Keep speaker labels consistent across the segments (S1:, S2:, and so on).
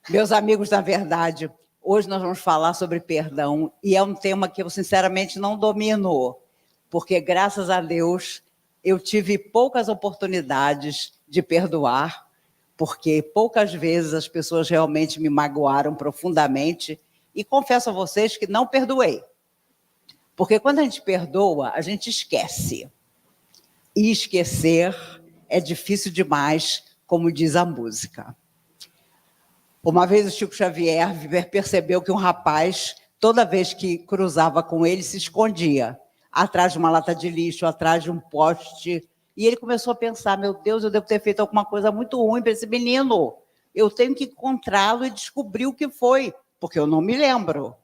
S1: Meus amigos da verdade, hoje nós vamos falar sobre perdão, e é um tema que eu, sinceramente, não domino, porque, graças a Deus, eu tive poucas oportunidades de perdoar, porque poucas vezes as pessoas realmente me magoaram profundamente, e confesso a vocês que não perdoei. Porque quando a gente perdoa, a gente esquece. E esquecer é difícil demais, como diz a música. Uma vez o Chico Xavier percebeu que um rapaz, toda vez que cruzava com ele, se escondia atrás de uma lata de lixo, atrás de um poste. E ele começou a pensar, meu Deus, eu devo ter feito alguma coisa muito ruim para esse menino. Eu tenho que encontrá-lo e descobrir o que foi, porque eu não me lembro.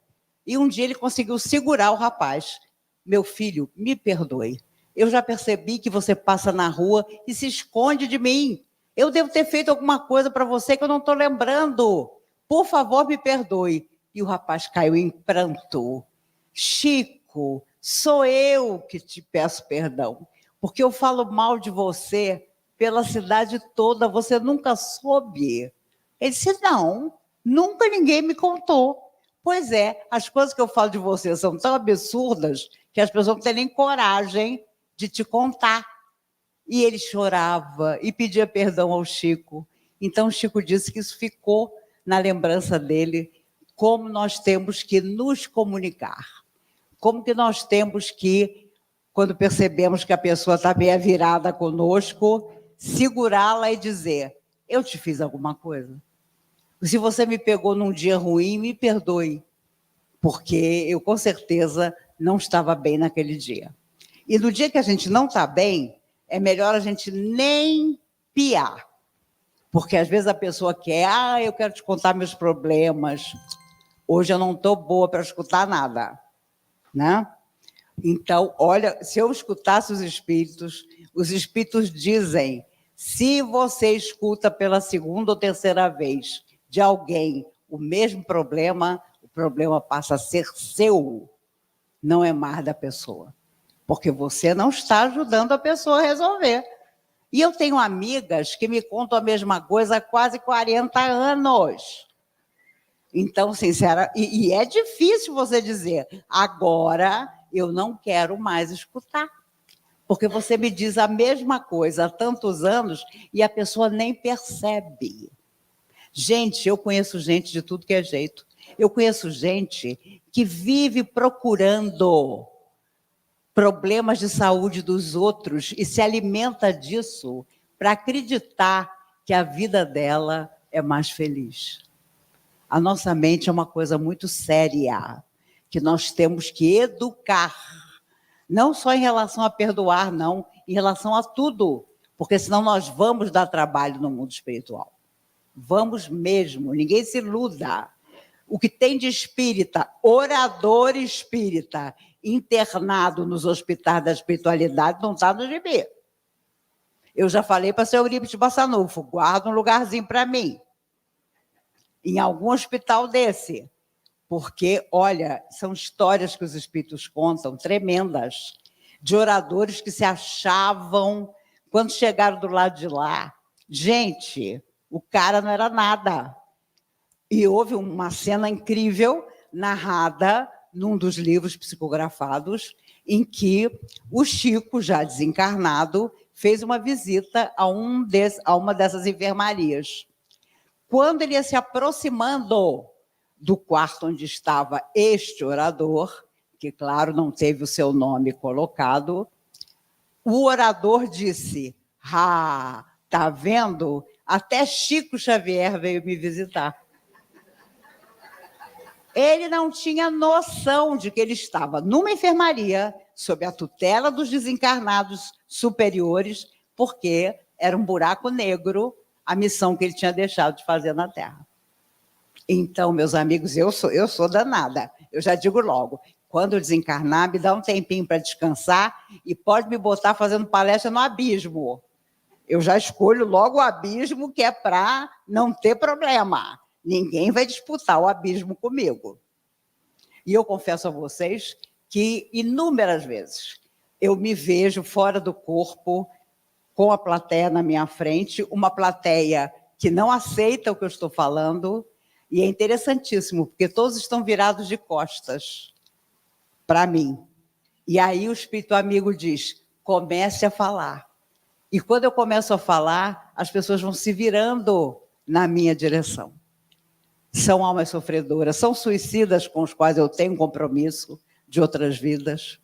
S1: E um dia ele conseguiu segurar o rapaz. Meu filho, me perdoe. Eu já percebi que você passa na rua e se esconde de mim. Eu devo ter feito alguma coisa para você que eu não estou lembrando. Por favor, me perdoe. E o rapaz caiu em pranto. Chico, sou eu que te peço perdão, porque eu falo mal de você pela cidade toda, você nunca soube. Ele disse, não, nunca ninguém me contou. Pois é, as coisas que eu falo de você são tão absurdas que as pessoas não têm nem coragem de te contar. E ele chorava e pedia perdão ao Chico. Então, o Chico disse que isso ficou na lembrança dele, como nós temos que nos comunicar. Como que nós temos que, quando percebemos que a pessoa está meio virada conosco, segurá-la e dizer, eu te fiz alguma coisa? Se você me pegou num dia ruim, me perdoe, porque eu, com certeza, não estava bem naquele dia. E no dia que a gente não está bem, é melhor a gente nem piar. Porque às vezes a pessoa quer, eu quero te contar meus problemas. Hoje eu não estou boa para escutar nada, né? Então, olha, se eu escutasse os espíritos dizem, se você escuta pela segunda ou terceira vez de alguém o mesmo problema, o problema passa a ser seu, não é mais da pessoa. Porque você não está ajudando a pessoa a resolver. E eu tenho amigas que me contam a mesma coisa há quase 40 anos. Então, sincera, e é difícil você dizer, agora eu não quero mais escutar. Porque você me diz a mesma coisa há tantos anos e a pessoa nem percebe. Gente, eu conheço gente de tudo que é jeito. Eu conheço gente que vive procurando problemas de saúde dos outros e se alimenta disso para acreditar que a vida dela é mais feliz. A nossa mente é uma coisa muito séria, que nós temos que educar, não só em relação a perdoar, não, em relação a tudo, porque senão nós vamos dar trabalho no mundo espiritual. Vamos mesmo, ninguém se iluda. O que tem de espírita, orador espírita, internado nos hospitais da espiritualidade, não está no gibi. Eu já falei para o seu Eurípides Bassanufo, guarda um lugarzinho para mim, em algum hospital desse, porque, olha, são histórias que os espíritos contam, tremendas, de oradores que se achavam, quando chegaram do lado de lá, gente, o cara não era nada. E houve uma cena incrível, narrada num dos livros psicografados, em que o Chico, já desencarnado, fez uma visita a uma dessas enfermarias. Quando ele ia se aproximando do quarto onde estava este orador, que, claro, não teve o seu nome colocado, o orador disse, tá vendo? Até Chico Xavier veio me visitar. Ele não tinha noção de que ele estava numa enfermaria, sob a tutela dos desencarnados superiores, porque era um buraco negro a missão que ele tinha deixado de fazer na Terra. Então, meus amigos, eu sou danada. Eu já digo logo, quando eu desencarnar, me dá um tempinho para descansar e pode me botar fazendo palestra no abismo. Eu já escolho logo o abismo, que é para não ter problema. Ninguém vai disputar o abismo comigo. E eu confesso a vocês que, inúmeras vezes, eu me vejo fora do corpo, com a plateia na minha frente, uma plateia que não aceita o que eu estou falando, E é interessantíssimo, porque todos estão virados de costas para mim. E aí o espírito amigo diz, comece a falar. E quando eu começo a falar, as pessoas vão se virando na minha direção. São almas sofredoras, são suicidas com os quais eu tenho um compromisso de outras vidas.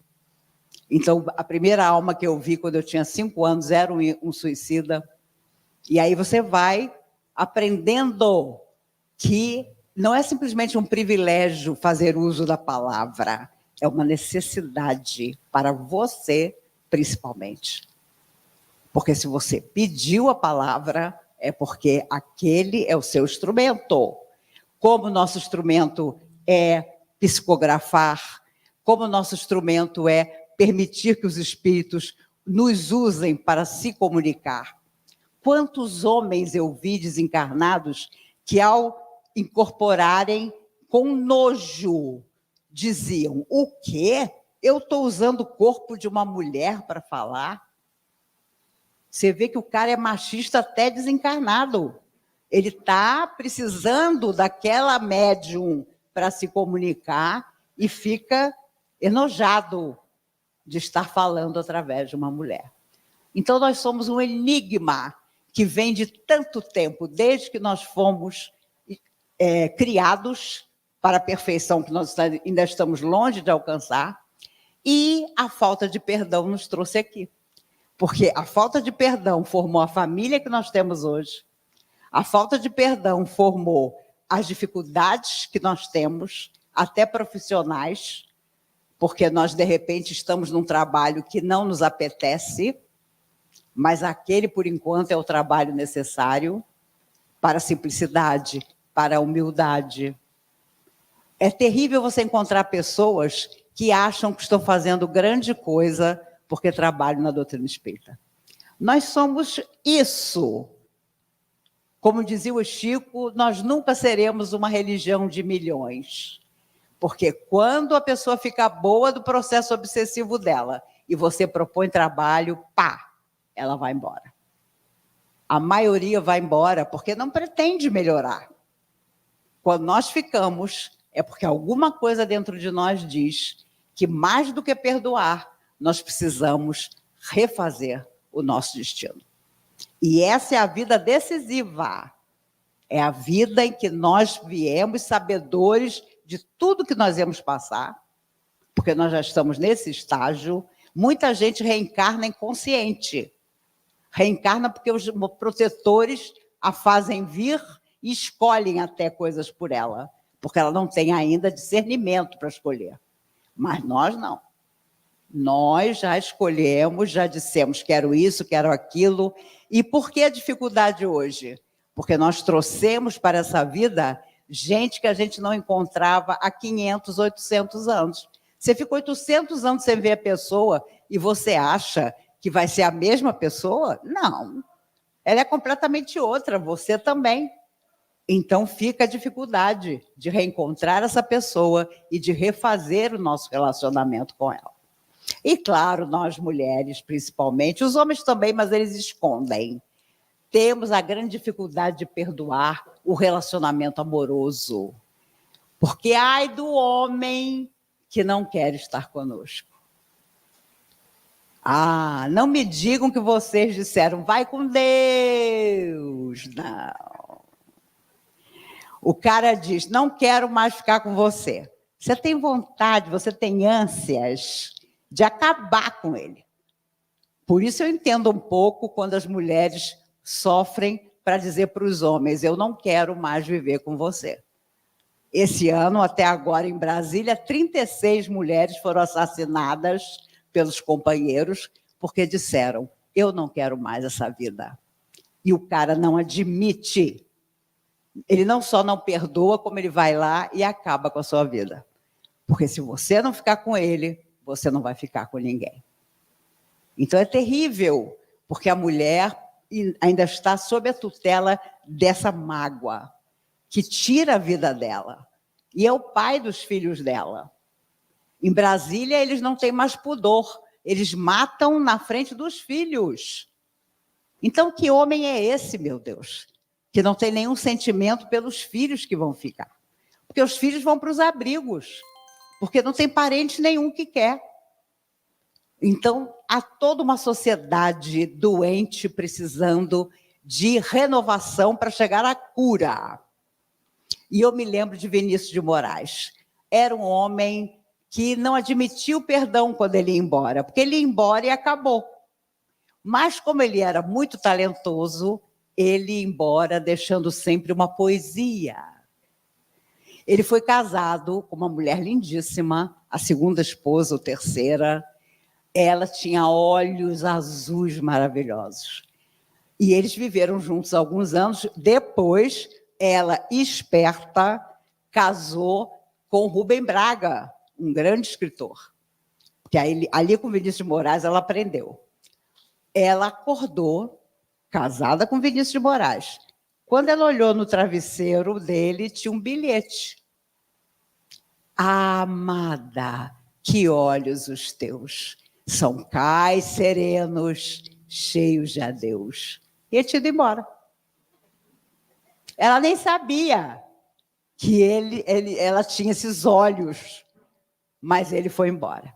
S1: Então, a primeira alma que eu vi quando eu tinha 5 anos era um suicida. E aí você vai aprendendo que não é simplesmente um privilégio fazer uso da palavra, é uma necessidade para você, principalmente. Porque se você pediu a palavra, é porque aquele é o seu instrumento. Como o nosso instrumento é psicografar, como o nosso instrumento é permitir que os espíritos nos usem para se comunicar. Quantos homens eu vi desencarnados que, ao incorporarem com nojo, diziam, o quê? Eu estou usando o corpo de uma mulher para falar? Você vê que o cara é machista até desencarnado. Ele está precisando daquela médium para se comunicar e fica enojado de estar falando através de uma mulher. Então, nós somos um enigma que vem de tanto tempo, desde que nós fomos criados para a perfeição que nós ainda estamos longe de alcançar, e a falta de perdão nos trouxe aqui. Porque a falta de perdão formou a família que nós temos hoje, a falta de perdão formou as dificuldades que nós temos, até profissionais, porque nós, de repente, estamos num trabalho que não nos apetece, mas aquele, por enquanto, é o trabalho necessário para a simplicidade, para a humildade. É terrível você encontrar pessoas que acham que estão fazendo grande coisa porque trabalham na doutrina espírita. Nós somos isso. Como dizia o Chico, nós nunca seremos uma religião de milhões. Porque quando a pessoa fica boa do processo obsessivo dela e você propõe trabalho, pá, ela vai embora. A maioria vai embora porque não pretende melhorar. Quando nós ficamos, é porque alguma coisa dentro de nós diz que mais do que perdoar, nós precisamos refazer o nosso destino. E essa é a vida decisiva. É a vida em que nós viemos sabedores de tudo que nós íamos passar, porque nós já estamos nesse estágio. Muita gente reencarna inconsciente. Reencarna porque os protetores a fazem vir e escolhem até coisas por ela, porque ela não tem ainda discernimento para escolher. Mas nós não. Nós já escolhemos, já dissemos, quero isso, quero aquilo. E por que a dificuldade hoje? Porque nós trouxemos para essa vida gente que a gente não encontrava há 500, 800 anos. Você ficou 800 anos sem ver a pessoa e você acha que vai ser a mesma pessoa? Não. Ela é completamente outra, você também. Então fica a dificuldade de reencontrar essa pessoa e de refazer o nosso relacionamento com ela. E claro, nós mulheres principalmente, os homens também, mas eles escondem. Temos a grande dificuldade de perdoar o relacionamento amoroso. Porque ai do homem que não quer estar conosco. Ah, não me digam que vocês disseram, vai com Deus. Não. O cara diz, não quero mais ficar com você. Você tem vontade, você tem ânsias de acabar com ele. Por isso eu entendo um pouco quando as mulheres sofrem para dizer para os homens, eu não quero mais viver com você. Esse ano, até agora, em Brasília, 36 mulheres foram assassinadas pelos companheiros porque disseram, eu não quero mais essa vida. E o cara não admite. Ele não só não perdoa, como ele vai lá e acaba com a sua vida. Porque se você não ficar com ele, você não vai ficar com ninguém. Então é terrível, porque a mulher ainda está sob a tutela dessa mágoa, que tira a vida dela. E é o pai dos filhos dela. Em Brasília, eles não têm mais pudor. Eles matam na frente dos filhos. Então, que homem é esse, meu Deus? que não tem nenhum sentimento pelos filhos que vão ficar. Porque os filhos vão para os abrigos, porque não tem parente nenhum que quer. Então, há toda uma sociedade doente precisando de renovação para chegar à cura. E eu me lembro de Vinícius de Moraes. Era um homem que não admitia o perdão quando ele ia embora, porque ele ia embora e acabou. Mas, como ele era muito talentoso, ele ia embora deixando sempre uma poesia. Ele foi casado com uma mulher lindíssima, a segunda esposa ou terceira. Ela tinha olhos azuis maravilhosos. E eles viveram juntos alguns anos. Depois, ela, esperta, casou com Rubem Braga, um grande escritor. Que aí, ali com Vinícius de Moraes ela aprendeu. Ela acordou, casada com Vinícius de Moraes. Quando ela olhou no travesseiro dele, tinha um bilhete. Amada, que olhos os teus, são cais serenos, cheios de adeus. E ele tinha ido embora. Ela nem sabia que ela tinha esses olhos, mas ele foi embora.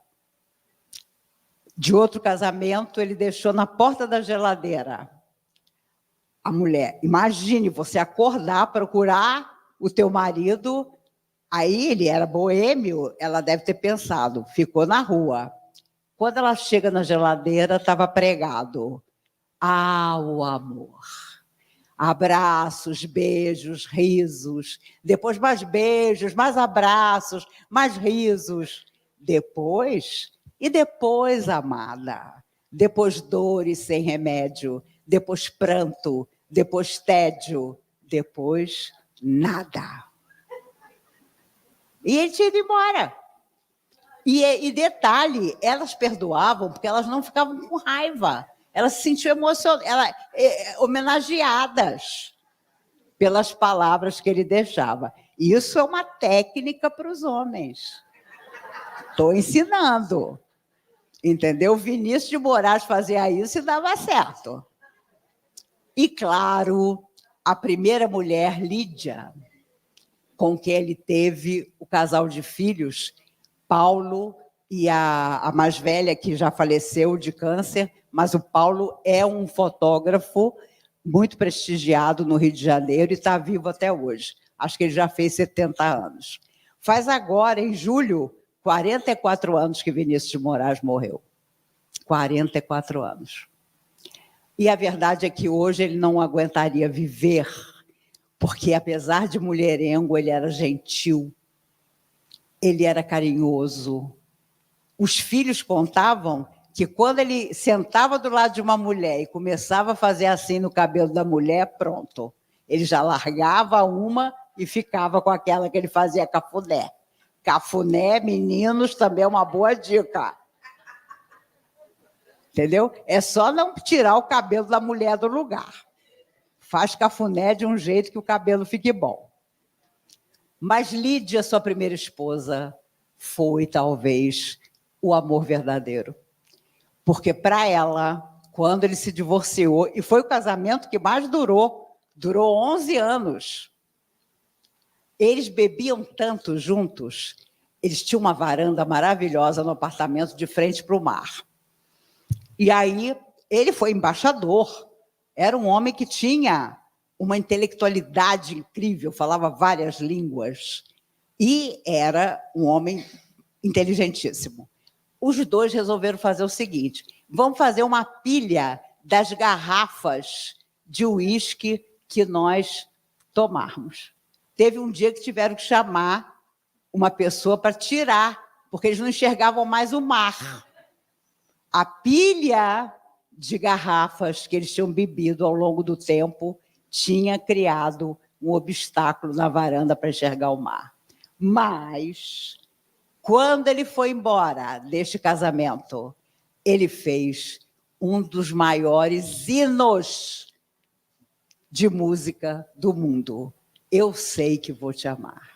S1: De outro casamento, ele deixou na porta da geladeira a mulher. Imagine você acordar, procurar o teu marido. Aí ele era boêmio, ela deve ter pensado, ficou na rua. Quando ela chega na geladeira, estava pregado. Ah, o amor. Abraços, beijos, risos. Depois mais beijos, mais abraços, mais risos. Depois, amada. Depois dores sem remédio. Depois pranto. Depois tédio. Depois nada. E ele tinha ido embora. E detalhe, elas perdoavam porque elas não ficavam com raiva. Elas se sentiam homenageadas pelas palavras que ele deixava. Isso é uma técnica para os homens. Estou ensinando. Entendeu? Vinícius de Moraes fazia isso e dava certo. E, claro, a primeira mulher, Lídia, com quem ele teve o casal de filhos, Paulo e a mais velha, que já faleceu de câncer, mas o Paulo é um fotógrafo muito prestigiado no Rio de Janeiro e está vivo até hoje. Acho que ele já fez 70 anos. Faz agora, em julho, 44 anos que Vinícius de Moraes morreu. 44 anos. E a verdade é que hoje ele não aguentaria viver, porque, apesar de mulherengo, ele era gentil, ele era carinhoso. Os filhos contavam que quando ele sentava do lado de uma mulher e começava a fazer assim no cabelo da mulher, pronto. Ele já largava uma e ficava com aquela que ele fazia cafuné. Cafuné, meninos, também é uma boa dica. Entendeu? É só não tirar o cabelo da mulher do lugar. Faz cafuné de um jeito que o cabelo fique bom. Mas Lídia, sua primeira esposa, foi talvez o amor verdadeiro. Porque para ela, quando ele se divorciou, e foi o casamento que mais durou 11 anos. Eles bebiam tanto juntos, eles tinham uma varanda maravilhosa no apartamento de frente para o mar. E aí ele foi embaixador, era um homem que tinha uma intelectualidade incrível, falava várias línguas, e era um homem inteligentíssimo. Os dois resolveram fazer o seguinte: vamos fazer uma pilha das garrafas de uísque que nós tomarmos. Teve um dia que tiveram que chamar uma pessoa para tirar, porque eles não enxergavam mais o mar. A pilha de garrafas que eles tinham bebido ao longo do tempo tinha criado um obstáculo na varanda para enxergar o mar. Mas, quando ele foi embora deste casamento, ele fez um dos maiores hinos de música do mundo. Eu sei que vou te amar.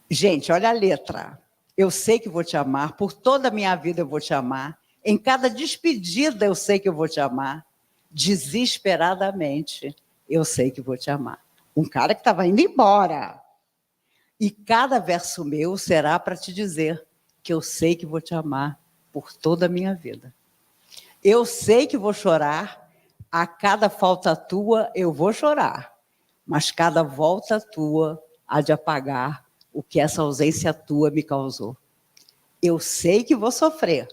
S1: Gente, olha a letra. Eu sei que vou te amar, por toda a minha vida eu vou te amar. Em cada despedida eu sei que eu vou te amar. desesperadamente, eu sei que vou te amar. Um cara que estava indo embora. E cada verso meu será para te dizer que eu sei que vou te amar por toda a minha vida. Eu sei que vou chorar, a cada falta tua eu vou chorar, mas cada volta tua há de apagar o que essa ausência tua me causou. Eu sei que vou sofrer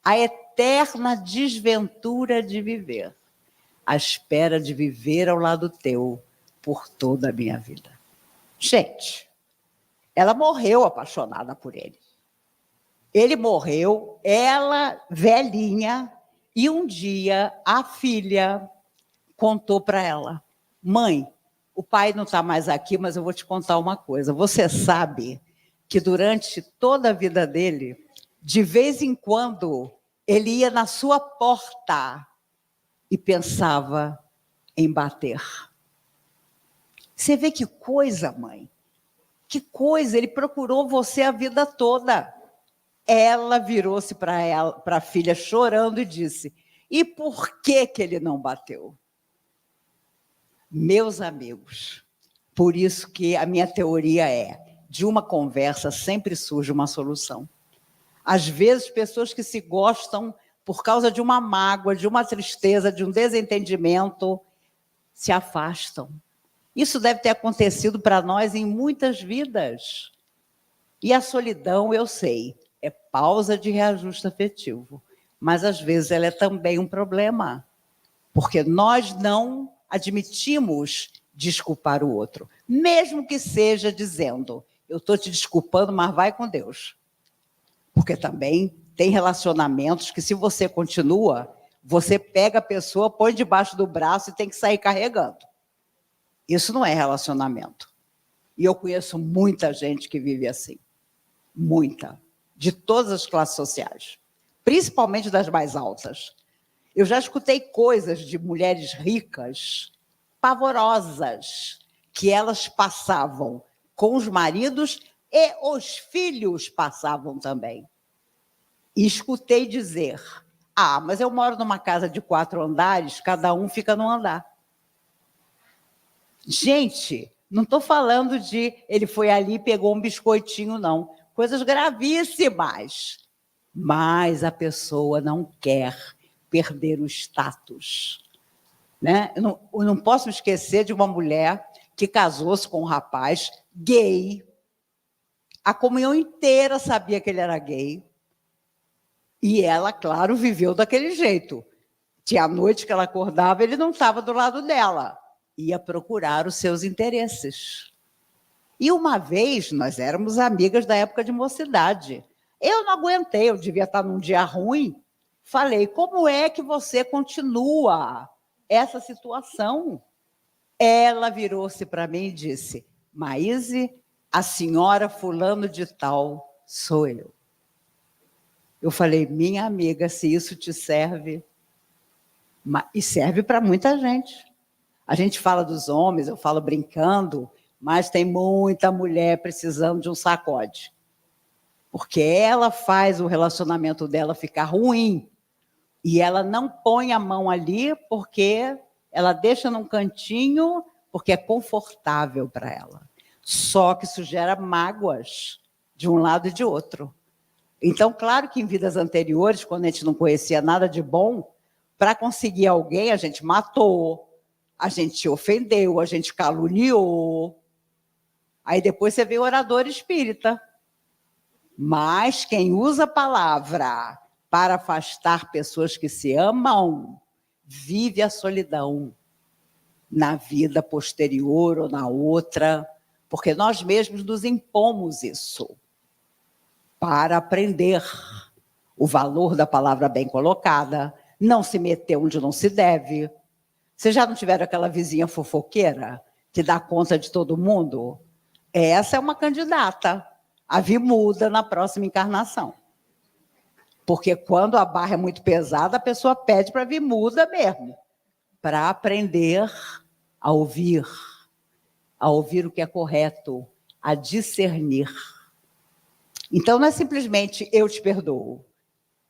S1: a eterna desventura de viver, à espera de viver ao lado teu por toda a minha vida. Gente, ela morreu apaixonada por ele. Ele morreu, ela velhinha, e um dia a filha contou para ela: mãe, o pai não está mais aqui, mas eu vou te contar uma coisa. Você sabe que durante toda a vida dele, de vez em quando, ele ia na sua porta e pensava em bater. Você vê que coisa, mãe? Que coisa, ele procurou você a vida toda. Ela virou-se para a filha chorando e disse: e por que ele não bateu? Meus amigos, por isso que a minha teoria é: de uma conversa sempre surge uma solução. Às vezes, pessoas que se gostam por causa de uma mágoa, de uma tristeza, de um desentendimento, se afastam. Isso deve ter acontecido para nós em muitas vidas. E a solidão, eu sei, é pausa de reajuste afetivo. Mas, às vezes, ela é também um problema. Porque nós não admitimos desculpar o outro. Mesmo que seja dizendo: eu estou te desculpando, mas vai com Deus. Porque também tem relacionamentos que, se você continua, você pega a pessoa, põe debaixo do braço e tem que sair carregando. Isso não é relacionamento. E eu conheço muita gente que vive assim. Muita. De todas as classes sociais. Principalmente das mais altas. Eu já escutei coisas de mulheres ricas, pavorosas, que elas passavam com os maridos e os filhos passavam também. E escutei dizer: ah, mas eu moro numa casa de 4 andares, cada um fica num andar. Gente, não estou falando de ele foi ali e pegou um biscoitinho, não. Coisas gravíssimas. Mas a pessoa não quer perder o status. Né? Eu não posso esquecer de uma mulher que casou-se com um rapaz gay. A comunhão inteira sabia que ele era gay. E ela, claro, viveu daquele jeito. Tinha a noite que ela acordava, ele não estava do lado dela. Ia procurar os seus interesses. E uma vez, nós éramos amigas da época de mocidade. Eu não aguentei, eu devia estar num dia ruim. Falei: como é que você continua essa situação? Ela virou-se para mim e disse: Maíse, a senhora fulano de tal sou eu. Eu falei: minha amiga, se isso te serve... E serve para muita gente. A gente fala dos homens, eu falo brincando, mas tem muita mulher precisando de um sacode. Porque ela faz o relacionamento dela ficar ruim. E ela não põe a mão ali porque ela deixa num cantinho porque é confortável para ela. Só que isso gera mágoas de um lado e de outro. Então, claro que em vidas anteriores, quando a gente não conhecia nada de bom, para conseguir alguém, a gente matou, a gente ofendeu, a gente caluniou. Aí depois você vê o orador espírita. Mas quem usa a palavra para afastar pessoas que se amam, vive a solidão na vida posterior ou na outra, porque nós mesmos nos impomos isso para aprender o valor da palavra bem colocada, não se meter onde não se deve. Vocês já não tiveram aquela vizinha fofoqueira que dá conta de todo mundo? Essa é uma candidata a vir muda na próxima encarnação. Porque quando a barra é muito pesada, a pessoa pede para vir muda mesmo, para aprender a ouvir o que é correto, a discernir. Então, não é simplesmente eu te perdoo,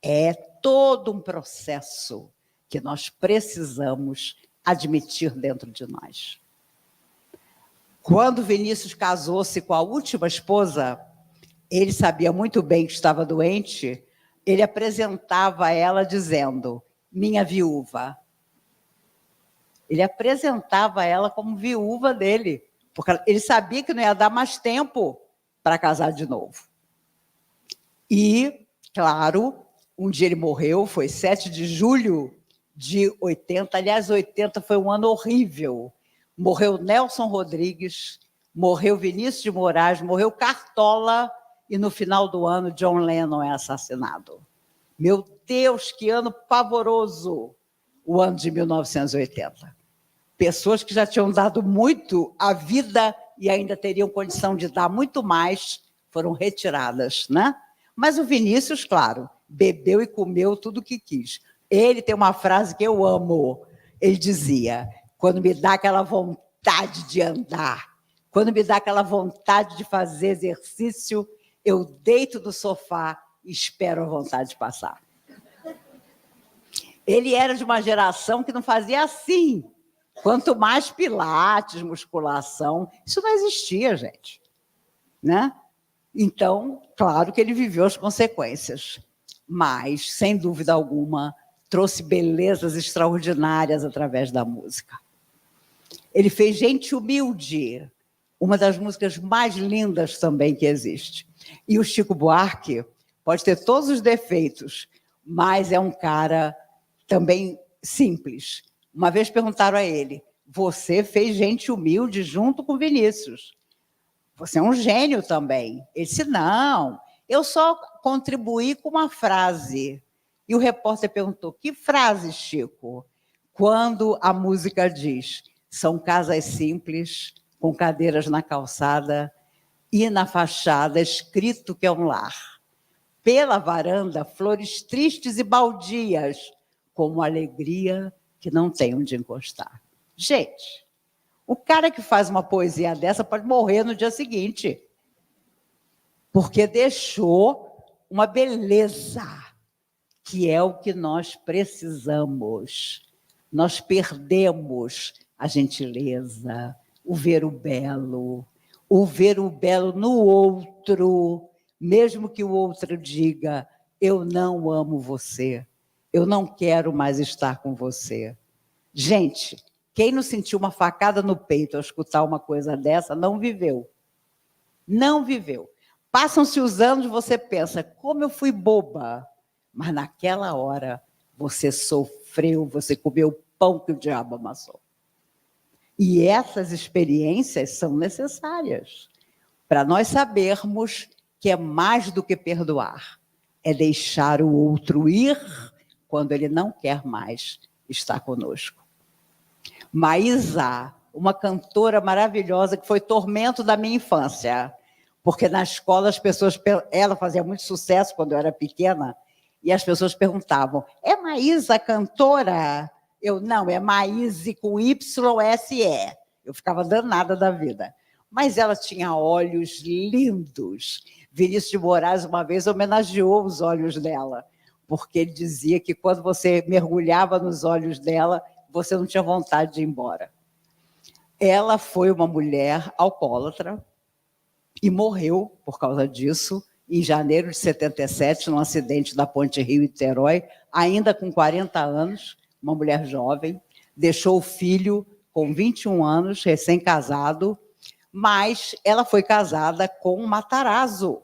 S1: é todo um processo que nós precisamos admitir dentro de nós. Quando Vinícius casou-se com a última esposa, ele sabia muito bem que estava doente, ele apresentava ela dizendo, minha viúva. Ele apresentava ela como viúva dele, porque ele sabia que não ia dar mais tempo para casar de novo. E, claro, um dia ele morreu, foi 7 de julho de 80. Aliás, 80 foi um ano horrível. Morreu Nelson Rodrigues, morreu Vinícius de Moraes, morreu Cartola, e no final do ano, John Lennon é assassinado. Meu Deus, que ano pavoroso, o ano de 1980. Pessoas que já tinham dado muito à vida e ainda teriam condição de dar muito mais, foram retiradas, né? Mas o Vinícius, claro, bebeu e comeu tudo o que quis. Ele tem uma frase que eu amo. Ele dizia, quando me dá aquela vontade de andar, quando me dá aquela vontade de fazer exercício, eu deito no sofá e espero a vontade passar. Ele era de uma geração que não fazia assim. Quanto mais pilates, musculação, isso não existia, gente, né? Então, claro que ele viveu as consequências, mas, sem dúvida alguma, trouxe belezas extraordinárias através da música. Ele fez Gente Humilde, uma das músicas mais lindas também que existe. E o Chico Buarque pode ter todos os defeitos, mas é um cara também simples. Uma vez perguntaram a ele, você fez Gente Humilde junto com Vinícius. Você é um gênio também. Ele disse, não, eu só contribuí com uma frase. E o repórter perguntou, que frase, Chico? Quando a música diz, são casas simples, com cadeiras na calçada e na fachada escrito que é um lar. Pela varanda, flores tristes e baldias, como alegria que não tem onde encostar. Gente, o cara que faz uma poesia dessa pode morrer no dia seguinte, porque deixou uma beleza, que é o que nós precisamos. Nós perdemos a gentileza, o ver o belo no outro, mesmo que o outro diga, eu não amo você, eu não quero mais estar com você. Gente, quem não sentiu uma facada no peito ao escutar uma coisa dessa, não viveu. Não viveu. Passam-se os anos, você pensa, como eu fui boba. Mas naquela hora, você sofreu, você comeu o pão que o diabo amassou. E essas experiências são necessárias para nós sabermos que é mais do que perdoar. É deixar o outro ir quando ele não quer mais estar conosco. Maísa, uma cantora maravilhosa que foi tormento da minha infância, porque na escola as pessoas, ela fazia muito sucesso quando eu era pequena, e as pessoas perguntavam, é Maísa cantora? Eu, não, é Maíse com YSE. Eu ficava danada da vida. Mas ela tinha olhos lindos. Vinícius de Moraes, uma vez, homenageou os olhos dela, porque ele dizia que quando você mergulhava nos olhos dela, você não tinha vontade de ir embora. Ela foi uma mulher alcoólatra e morreu por causa disso, em janeiro de 77, num acidente da Ponte Rio-Niterói, ainda com 40 anos, uma mulher jovem, deixou o filho com 21 anos, recém-casado, mas ela foi casada com um Matarazzo.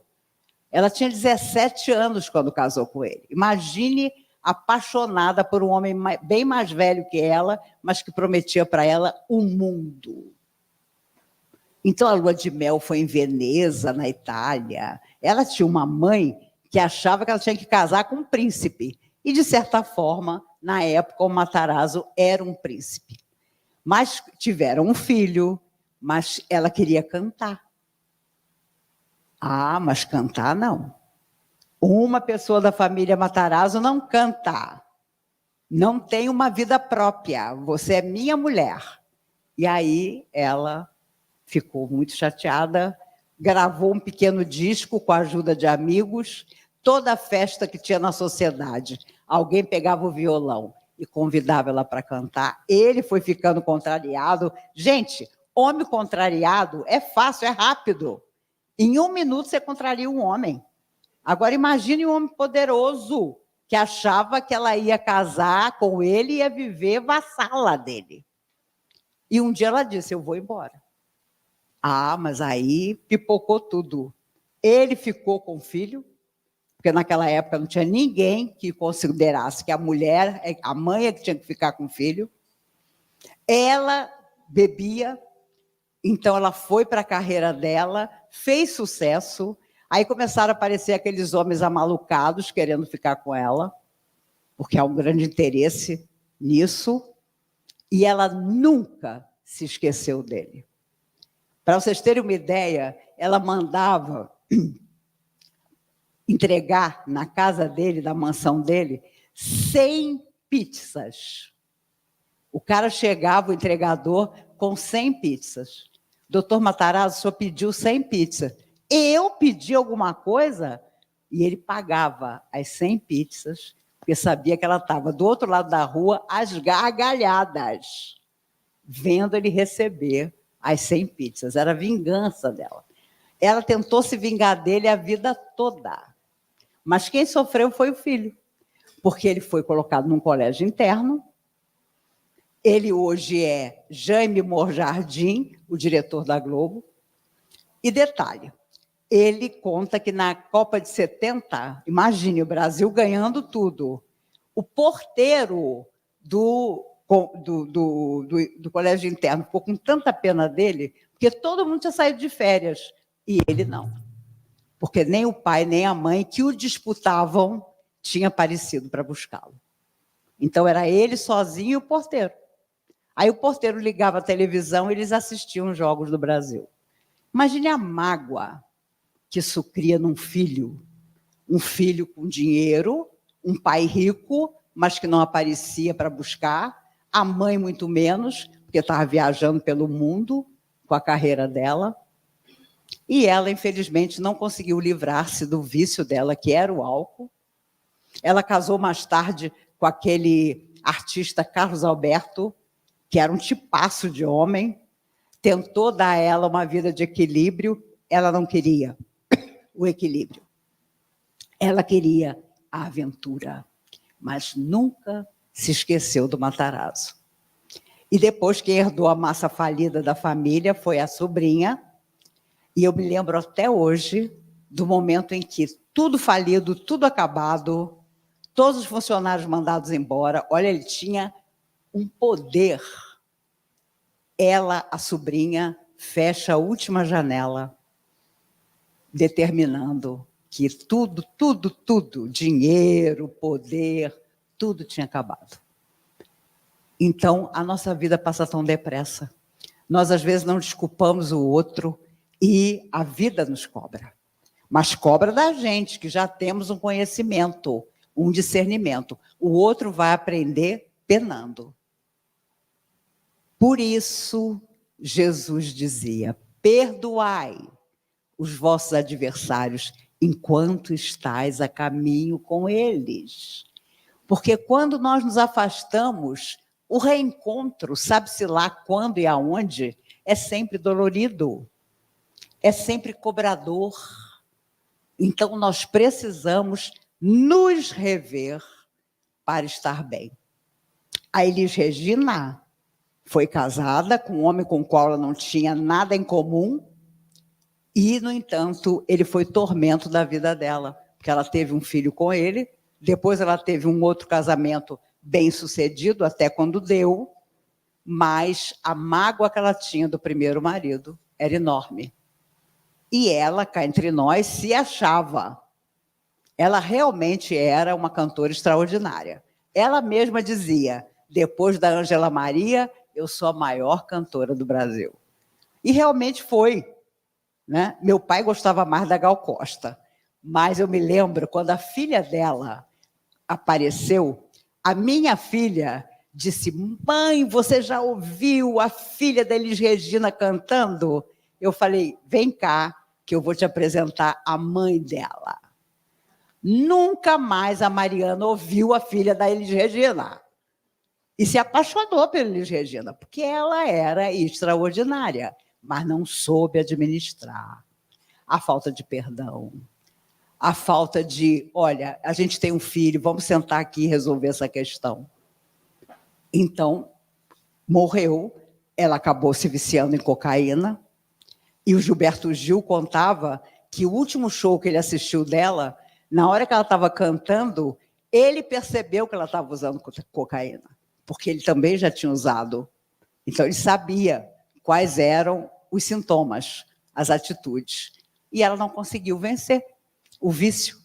S1: Ela tinha 17 anos quando casou com ele. Imagine apaixonada por um homem bem mais velho que ela, mas que prometia para ela o mundo. Então, a lua de mel foi em Veneza, na Itália. Ela tinha uma mãe que achava que ela tinha que casar com um príncipe. E, de certa forma, na época, o Matarazzo era um príncipe. Mas tiveram um filho, mas ela queria cantar. Ah, mas cantar não. Uma pessoa da família Matarazzo não canta. Não tem uma vida própria. Você é minha mulher. E aí ela ficou muito chateada, gravou um pequeno disco com a ajuda de amigos. Toda festa que tinha na sociedade, alguém pegava o violão e convidava ela para cantar. Ele foi ficando contrariado. Gente, homem contrariado é fácil, é rápido. Em 1 minuto você contraria um homem. Agora imagine um homem poderoso que achava que ela ia casar com ele e ia viver vassala dele. E um dia ela disse, eu vou embora. Ah, mas aí pipocou tudo. Ele ficou com o filho, porque naquela época não tinha ninguém que considerasse que a mulher, a mãe é que tinha que ficar com o filho. Ela bebia, então ela foi para a carreira dela, fez sucesso, aí começaram a aparecer aqueles homens amalucados querendo ficar com ela, porque há um grande interesse nisso, e ela nunca se esqueceu dele. Para vocês terem uma ideia, ela mandava entregar na casa dele, na mansão dele, 100 pizzas. O cara chegava, o entregador, com 100 pizzas. Doutor Matarazzo, o senhor pediu 100 pizzas. Eu pedi alguma coisa? E ele pagava as 100 pizzas, porque sabia que ela estava do outro lado da rua, às gargalhadas, vendo ele receber as 100 pizzas. Era a vingança dela. Ela tentou se vingar dele a vida toda. Mas quem sofreu foi o filho, porque ele foi colocado num colégio interno. Ele hoje é Jaime Morjardim, o diretor da Globo. E detalhe, ele conta que na Copa de 70, imagine o Brasil ganhando tudo, o porteiro do colégio interno ficou com tanta pena dele, porque todo mundo tinha saído de férias, e ele não. Porque nem o pai, nem a mãe que o disputavam tinha aparecido para buscá-lo. Então, era ele sozinho e o porteiro. Aí o porteiro ligava a televisão e eles assistiam os Jogos do Brasil. Imagine a mágoa que isso cria num filho. Um filho com dinheiro, um pai rico, mas que não aparecia para buscar, a mãe muito menos, porque estava viajando pelo mundo com a carreira dela. E ela, infelizmente, não conseguiu livrar-se do vício dela, que era o álcool. Ela casou mais tarde com aquele artista Carlos Alberto, que era um tipaço de homem, tentou dar a ela uma vida de equilíbrio, ela não queria o equilíbrio. Ela queria a aventura, mas nunca se esqueceu do Matarazzo. E depois que herdou a massa falida da família, foi a sobrinha, e eu me lembro até hoje do momento em que tudo falido, tudo acabado, todos os funcionários mandados embora, olha, ele tinha um poder. Ela, a sobrinha, fecha a última janela, determinando que tudo, dinheiro, poder, tudo tinha acabado. Então, a nossa vida passa tão depressa. Nós, às vezes, não desculpamos o outro e a vida nos cobra. Mas cobra da gente, que já temos um conhecimento, um discernimento. O outro vai aprender penando. Por isso, Jesus dizia, perdoai os vossos adversários enquanto estais a caminho com eles. Porque quando nós nos afastamos, o reencontro, sabe-se lá quando e aonde, é sempre dolorido, é sempre cobrador. Então, nós precisamos nos rever para estar bem. A Elis Regina foi casada com um homem com o qual ela não tinha nada em comum e, no entanto, ele foi tormento da vida dela, porque ela teve um filho com ele, depois ela teve um outro casamento bem-sucedido, até quando deu, mas a mágoa que ela tinha do primeiro marido era enorme. E ela, cá entre nós, se achava. Ela realmente era uma cantora extraordinária. Ela mesma dizia, depois da Ângela Maria, eu sou a maior cantora do Brasil. E realmente foi. Né? Meu pai gostava mais da Gal Costa, mas eu me lembro, quando a filha dela apareceu, a minha filha disse, mãe, você já ouviu a filha da Elis Regina cantando? Eu falei, vem cá, que eu vou te apresentar a mãe dela. Nunca mais a Mariana ouviu a filha da Elis Regina. E se apaixonou pela Elis Regina, porque ela era extraordinária, mas não soube administrar a falta de perdão, a falta de, olha, a gente tem um filho, vamos sentar aqui e resolver essa questão. Então, morreu, ela acabou se viciando em cocaína, e o Gilberto Gil contava que o último show que ele assistiu dela, na hora que ela estava cantando, ele percebeu que ela estava usando cocaína, porque ele também já tinha usado. Então, ele sabia quais eram os sintomas, as atitudes. E ela não conseguiu vencer o vício.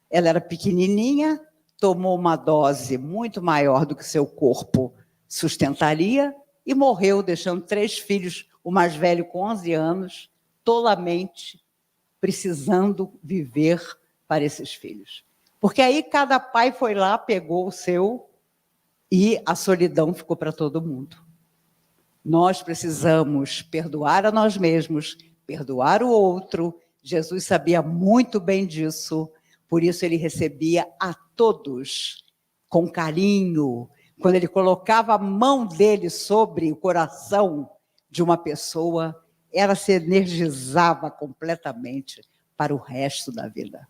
S1: Ela era pequenininha, tomou uma dose muito maior do que seu corpo sustentaria e morreu, deixando 3 filhos, o mais velho com 11 anos, tolamente precisando viver para esses filhos. Porque aí cada pai foi lá, pegou o seu e a solidão ficou para todo mundo. Nós precisamos perdoar a nós mesmos, perdoar o outro. Jesus sabia muito bem disso, por isso ele recebia a todos com carinho. Quando ele colocava a mão dele sobre o coração de uma pessoa, ela se energizava completamente para o resto da vida.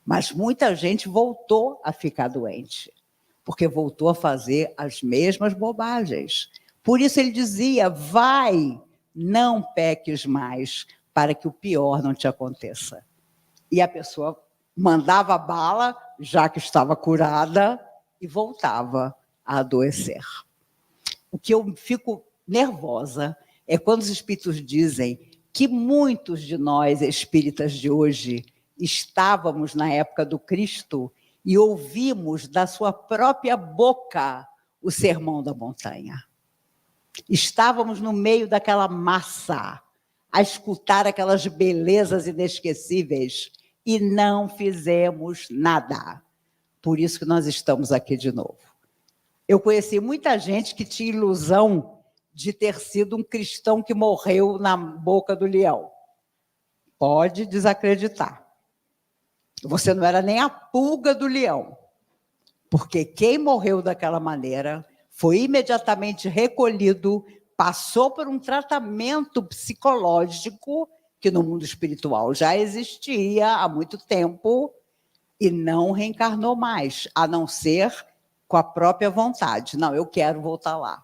S1: Mas muita gente voltou a ficar doente, porque voltou a fazer as mesmas bobagens. Por isso ele dizia, vai, não peques mais, para que o pior não te aconteça. E a pessoa mandava bala, já que estava curada, e voltava a adoecer. O que eu fico nervosa é quando os espíritos dizem que muitos de nós, espíritas de hoje, estávamos na época do Cristo e ouvimos da sua própria boca o sermão da montanha. Estávamos no meio daquela massa, a escutar aquelas belezas inesquecíveis e não fizemos nada. Por isso que nós estamos aqui de novo. Eu conheci muita gente que tinha ilusão de ter sido um cristão que morreu na boca do leão. Pode desacreditar. Você não era nem a pulga do leão, porque quem morreu daquela maneira foi imediatamente recolhido, passou por um tratamento psicológico que no mundo espiritual já existia há muito tempo e não reencarnou mais, a não ser com a própria vontade. Não, eu quero voltar lá.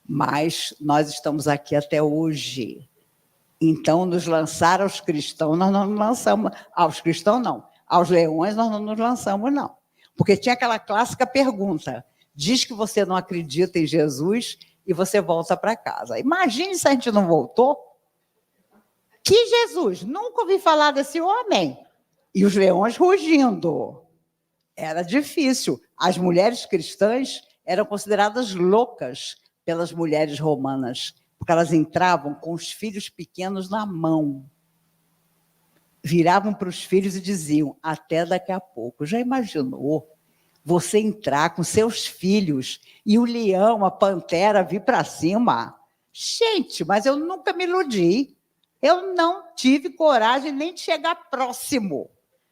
S1: Mas nós estamos aqui até hoje. Então, nos lançar aos cristãos, nós não nos lançamos. Aos cristãos, não. Aos leões, nós não nos lançamos, não. Porque tinha aquela clássica pergunta, diz que você não acredita em Jesus e você volta para casa. Imagine se a gente não voltou. Que Jesus? Nunca ouvi falar desse homem. E os leões rugindo. Era difícil. As mulheres cristãs eram consideradas loucas pelas mulheres romanas, porque elas entravam com os filhos pequenos na mão. Viravam para os filhos e diziam, até daqui a pouco. Já imaginou você entrar com seus filhos e o leão, a pantera, vir para cima? Gente, mas eu nunca me iludi. Eu não tive coragem nem de chegar próximo.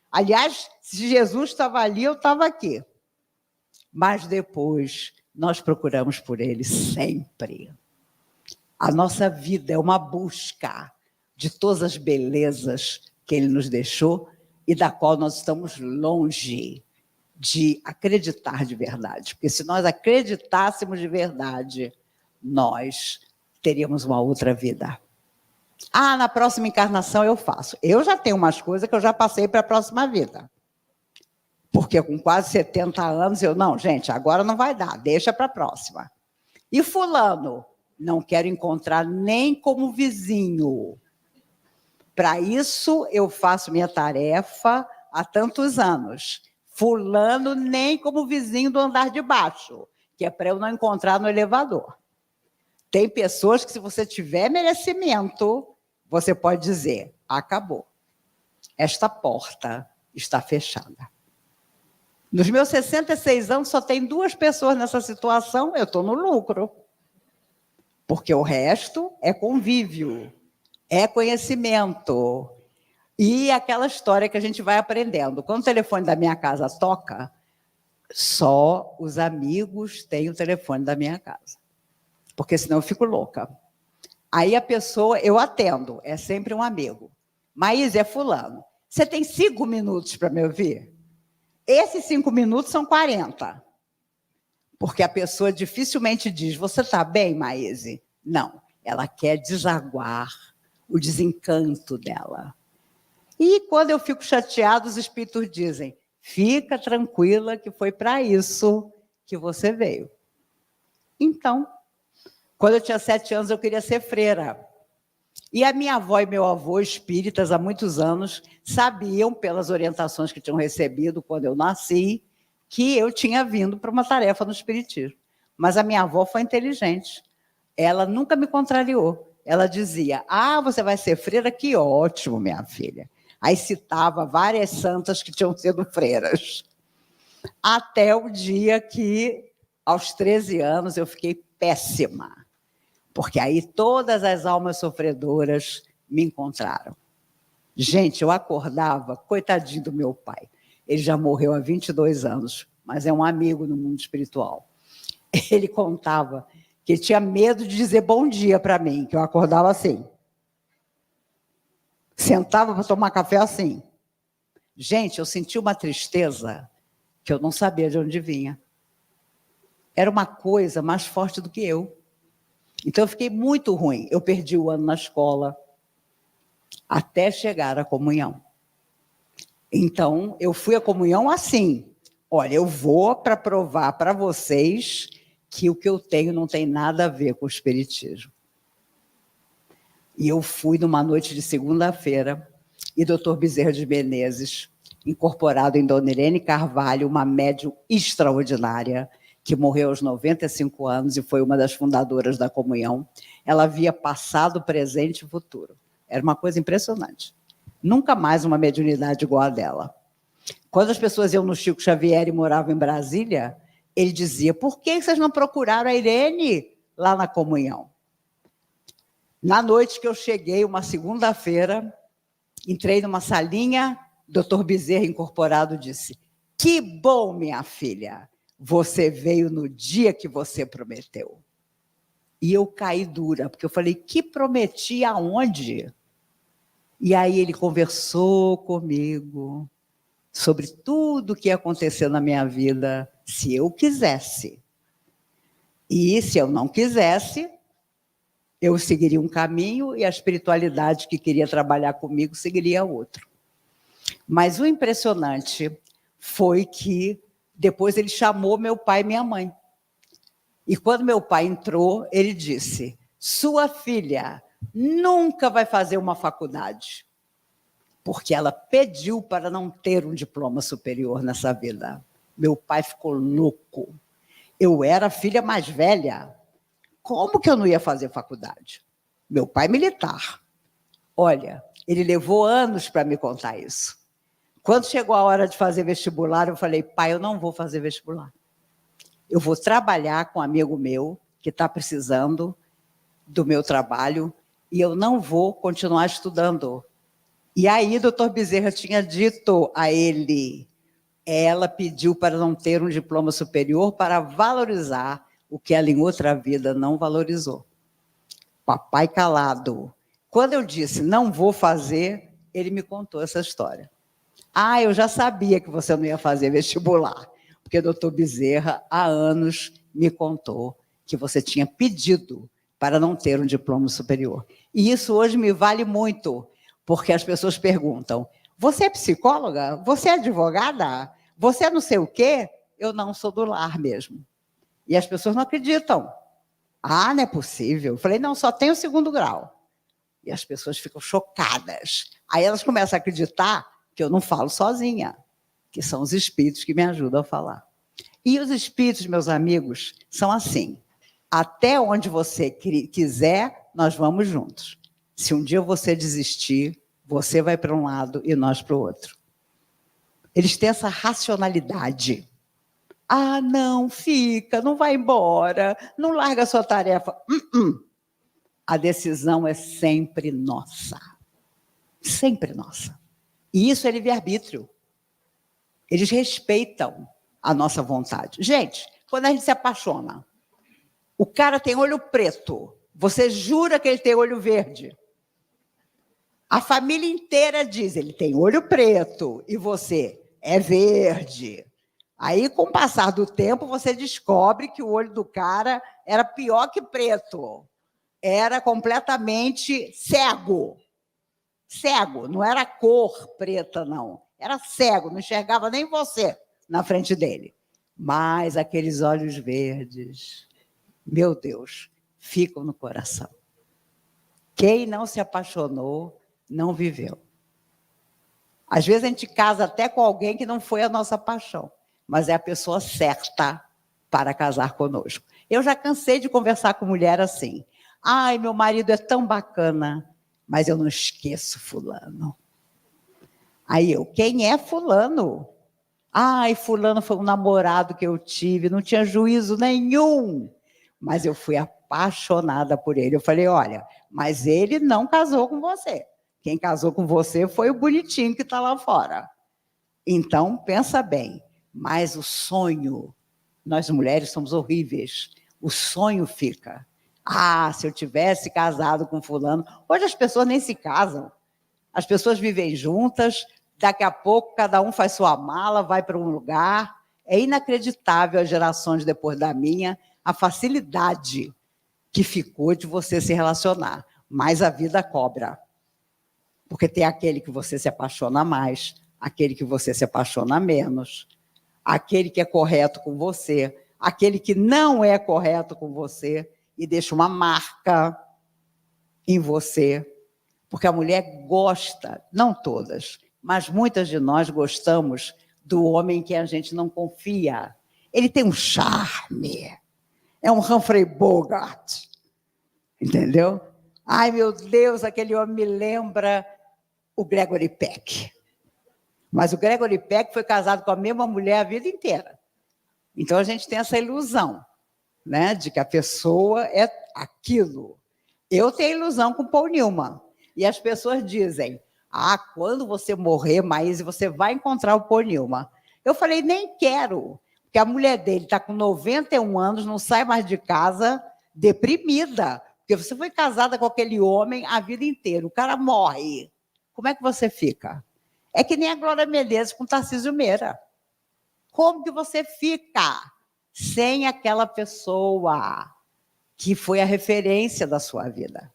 S1: Aliás, se Jesus estava ali, eu estava aqui. Mas depois, nós procuramos por ele sempre. A nossa vida é uma busca de todas as belezas que ele nos deixou e da qual nós estamos longe de acreditar de verdade. Porque se nós acreditássemos de verdade, nós teríamos uma outra vida. Ah, na próxima encarnação eu faço. Eu já tenho umas coisas que eu já passei para a próxima vida. Porque com quase 70 anos, não, gente, agora não vai dar, deixa para a próxima. E fulano? Não quero encontrar nem como vizinho. Para isso, eu faço minha tarefa há tantos anos. Fulano nem como vizinho do andar de baixo, que é para eu não encontrar no elevador. Tem pessoas que, se você tiver merecimento, você pode dizer, acabou. Esta porta está fechada. Nos meus 66 anos, só tem 2 pessoas nessa situação, eu estou no lucro. Porque o resto é convívio, é conhecimento. E aquela história que a gente vai aprendendo. Quando o telefone da minha casa toca, Só os amigos têm o telefone da minha casa, porque senão eu fico louca. Aí a pessoa, eu atendo, é sempre um amigo. Maísa, é fulano. Você tem 5 minutos para me ouvir? Esses 5 minutos são 40. Porque a pessoa dificilmente diz, você está bem, Maíse? Não, ela quer desaguar o desencanto dela. E quando eu fico chateada, os espíritos dizem, fica tranquila que foi para isso que você veio. Então, quando eu tinha 7 anos, eu queria ser freira. E a minha avó e meu avô, espíritas há muitos anos, sabiam, pelas orientações que tinham recebido quando eu nasci, que eu tinha vindo para uma tarefa no espiritismo. Mas a minha avó foi inteligente. Ela nunca me contrariou. Ela dizia, você vai ser freira? Que ótimo, minha filha. Aí citava várias santas que tinham sido freiras. Até o dia que, aos 13 anos, eu fiquei péssima. Porque aí todas as almas sofredoras me encontraram. Gente, eu acordava, coitadinho do meu pai. Ele já morreu há 22 anos, mas é um amigo no mundo espiritual. Ele contava que ele tinha medo de dizer bom dia para mim, que eu acordava assim. Sentava para tomar café assim. Gente, eu senti uma tristeza que eu não sabia de onde vinha. Era uma coisa mais forte do que eu. Então, eu fiquei muito ruim. Eu perdi o ano na escola, até chegar à comunhão. Então, eu fui à comunhão assim. Olha, eu vou para provar para vocês que o que eu tenho não tem nada a ver com o espiritismo. E eu fui numa noite de segunda-feira, e Dr. Bezerra de Menezes, incorporado em Dona Irene Carvalho, uma médium extraordinária, que morreu aos 95 anos e foi uma das fundadoras da comunhão. Ela via passado, presente e futuro. Era uma coisa impressionante. Nunca mais uma mediunidade igual a dela. Quando as pessoas iam no Chico Xavier e moravam em Brasília, ele dizia, por que vocês não procuraram a Irene lá na comunhão? Na noite que eu cheguei, uma segunda-feira, entrei numa salinha, Dr. Bezerra incorporado disse, que bom, minha filha, você veio no dia que você prometeu. E eu caí dura, porque eu falei, que prometi aonde? E aí ele conversou comigo sobre tudo o que ia acontecer na minha vida, se eu quisesse. E se eu não quisesse, eu seguiria um caminho e a espiritualidade que queria trabalhar comigo seguiria outro. Mas o impressionante foi que depois ele chamou meu pai e minha mãe. E quando meu pai entrou, ele disse, sua filha nunca vai fazer uma faculdade, porque ela pediu para não ter um diploma superior nessa vida. Meu pai ficou louco. Eu era a filha mais velha. Como que eu não ia fazer faculdade? Meu pai militar. Olha, ele levou anos para me contar isso. Quando chegou a hora de fazer vestibular, eu falei, pai, eu não vou fazer vestibular. Eu vou trabalhar com um amigo meu que está precisando do meu trabalho e eu não vou continuar estudando. E aí, doutor Bezerra tinha dito a ele, ela pediu para não ter um diploma superior para valorizar o que ela em outra vida não valorizou. Papai calado. Quando eu disse, não vou fazer, ele me contou essa história. Eu já sabia que você não ia fazer vestibular, porque o doutor Bezerra, há anos, me contou que você tinha pedido para não ter um diploma superior. E isso hoje me vale muito, porque as pessoas perguntam, você é psicóloga? Você é advogada? Você é não sei o quê? Eu não sou do lar mesmo. E as pessoas não acreditam. Não é possível. Eu falei, não, só tenho o 2º grau. E as pessoas ficam chocadas. Aí elas começam a acreditar que eu não falo sozinha, que são os espíritos que me ajudam a falar. E os espíritos, meus amigos, são assim. Até onde você quiser, nós vamos juntos. Se um dia você desistir, você vai para um lado e nós para o outro. Eles têm essa racionalidade. Não, fica, não vai embora, não larga a sua tarefa. A decisão é sempre nossa. Sempre nossa. E isso é livre-arbítrio. Eles respeitam. a nossa vontade. Gente, quando a gente se apaixona, o cara tem olho preto, você jura que ele tem olho verde. A família inteira diz, ele tem olho preto, e você é verde. Aí, com o passar do tempo, você descobre que o olho do cara era pior que preto. Era completamente cego. Cego, não era cor preta, não. Era cego, não enxergava nem você na frente dele. Mas aqueles olhos verdes, meu Deus, ficam no coração. Quem não se apaixonou, não viveu. Às vezes a gente casa até com alguém que não foi a nossa paixão, mas é a pessoa certa para casar conosco. Eu já cansei de conversar com mulher assim. Ai, meu marido é tão bacana, mas eu não esqueço fulano. Aí eu, quem é fulano? Ai, fulano foi um namorado que eu tive, não tinha juízo nenhum, mas eu fui apaixonada por ele. Eu falei, olha, mas ele não casou com você. Quem casou com você foi o bonitinho que está lá fora. Então, pensa bem, mas o sonho, nós mulheres somos horríveis, o sonho fica. Ah, se eu tivesse casado com fulano. Hoje as pessoas nem se casam. As pessoas vivem juntas, daqui a pouco cada um faz sua mala, vai para um lugar. É inacreditável as gerações depois da minha, a facilidade que ficou de você se relacionar. Mas a vida cobra. Porque tem aquele que você se apaixona mais, aquele que você se apaixona menos, aquele que é correto com você, aquele que não é correto com você e deixa uma marca em você. Porque a mulher gosta, não todas, mas muitas de nós gostamos do homem em que a gente não confia. Ele tem um charme, é um Humphrey Bogart, entendeu? Ai, meu Deus, aquele homem me lembra o Gregory Peck. Mas o Gregory Peck foi casado com a mesma mulher a vida inteira. Então a gente tem essa ilusão, né, de que a pessoa é aquilo. Eu tenho ilusão com Paul Newman. E as pessoas dizem, quando você morrer, Maíse, você vai encontrar o Paul Newman. Eu falei, nem quero, porque a mulher dele está com 91 anos, não sai mais de casa, deprimida, porque você foi casada com aquele homem a vida inteira, o cara morre. Como é que você fica? É que nem a Glória Menezes com Tarcísio Meira. Como que você fica sem aquela pessoa que foi a referência da sua vida?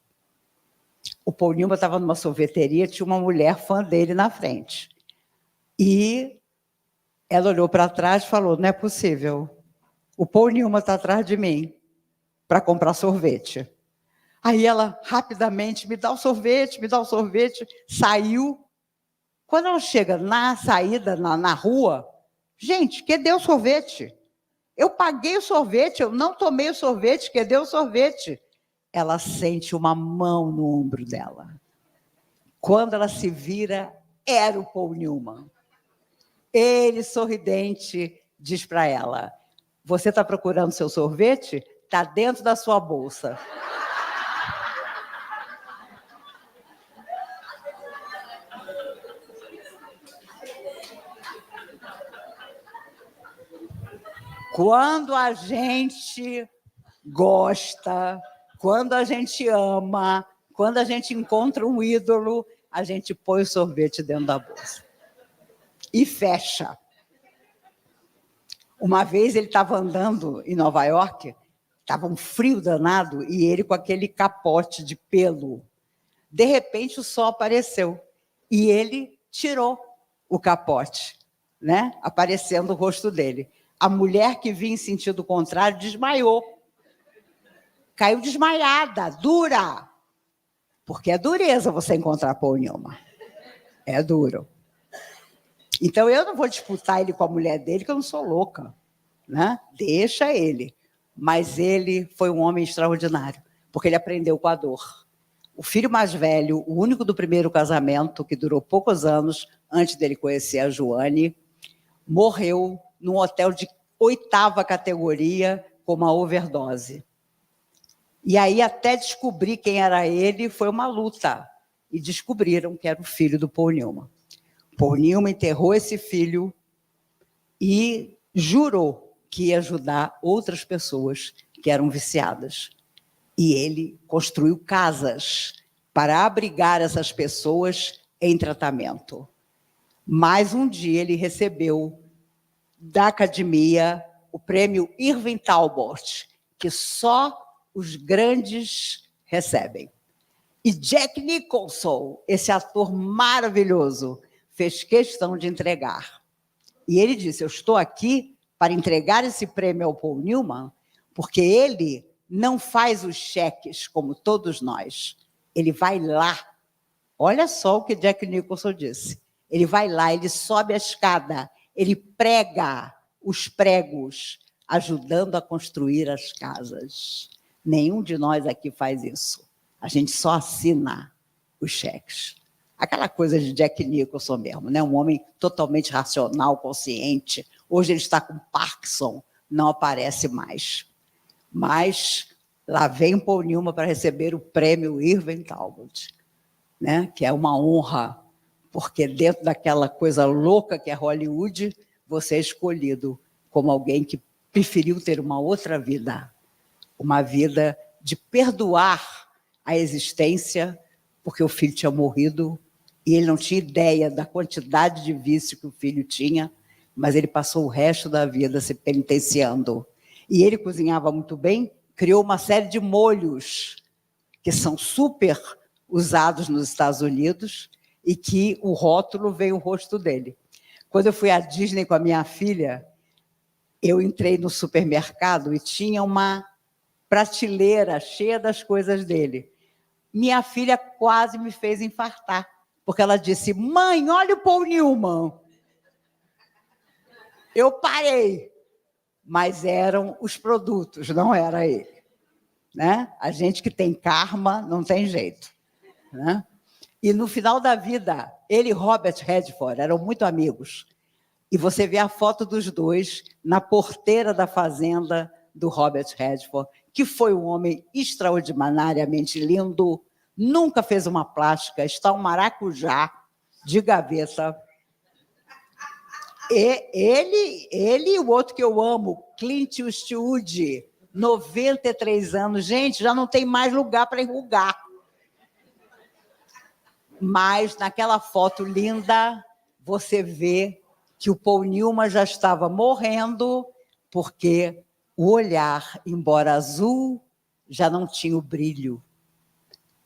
S1: O Paul Newman estava numa sorveteria, tinha uma mulher fã dele na frente. E ela olhou para trás e falou, não é possível, o Paul Newman está atrás de mim para comprar sorvete. Aí ela, rapidamente, me dá o sorvete, saiu. Quando ela chega na saída, na rua, gente, cadê o sorvete? Eu paguei o sorvete, eu não tomei o sorvete, cadê o sorvete? Ela sente uma mão no ombro dela. Quando ela se vira, era o Paul Newman. Ele, sorridente, diz para ela, você está procurando seu sorvete? Está dentro da sua bolsa. Quando a gente gosta, quando a gente ama, quando a gente encontra um ídolo, a gente põe o sorvete dentro da bolsa. E fecha. Uma vez ele estava andando em Nova York, estava um frio danado, e ele com aquele capote de pelo. De repente, o sol apareceu, e ele tirou o capote, né? Aparecendo o rosto dele. A mulher que vinha em sentido contrário desmaiou. Caiu desmaiada, dura. Porque é dureza você encontrar Paul Newman. É duro. Então, eu não vou disputar ele com a mulher dele, que eu não sou louca, né? Deixa ele. Mas ele foi um homem extraordinário, porque ele aprendeu com a dor. O filho mais velho, o único do primeiro casamento, que durou poucos anos, antes dele conhecer a Joane, morreu num hotel de 8ª categoria com uma overdose. E aí, até descobrir quem era ele, foi uma luta. E descobriram que era o filho do Paul Newman. Paul Newman enterrou esse filho e jurou que ia ajudar outras pessoas que eram viciadas. E ele construiu casas para abrigar essas pessoas em tratamento. Mas um dia ele recebeu da academia o prêmio Irving Talbot, que só os grandes recebem. E Jack Nicholson, esse ator maravilhoso, fez questão de entregar. E ele disse, eu estou aqui para entregar esse prêmio ao Paul Newman, porque ele não faz os cheques como todos nós. Ele vai lá. Olha só o que Jack Nicholson disse. Ele vai lá, ele sobe a escada, ele prega os pregos, ajudando a construir as casas. Nenhum de nós aqui faz isso. A gente só assina os cheques. Aquela coisa de Jack Nicholson mesmo, né? Um homem totalmente racional, consciente. Hoje ele está com Parkinson, não aparece mais. Mas lá vem Paul Newman para receber o prêmio Irving Talbot, né? Que é uma honra, porque dentro daquela coisa louca que é Hollywood, você é escolhido como alguém que preferiu ter uma outra vida, uma vida de perdoar a existência, porque o filho tinha morrido e ele não tinha ideia da quantidade de vício que o filho tinha, mas ele passou o resto da vida se penitenciando. E ele cozinhava muito bem, criou uma série de molhos que são super usados nos Estados Unidos e que o rótulo veio o rosto dele. Quando eu fui à Disney com a minha filha, eu entrei no supermercado e tinha uma prateleira cheia das coisas dele. Minha filha quase me fez infartar, porque ela disse, mãe, olha o Paul Newman. Eu parei, mas eram os produtos, não era ele. Né? A gente que tem karma não tem jeito. Né? E no final da vida, ele e Robert Redford eram muito amigos. E você vê a foto dos dois na porteira da fazenda do Robert Redford, que foi um homem extraordinariamente lindo, nunca fez uma plástica, está um maracujá de gaveta. E ele e o outro que eu amo, Clint Eastwood, 93 anos. Gente, já não tem mais lugar para enrugar. Mas naquela foto linda, você vê que o Paul Newman já estava morrendo, porque o olhar, embora azul, já não tinha o brilho.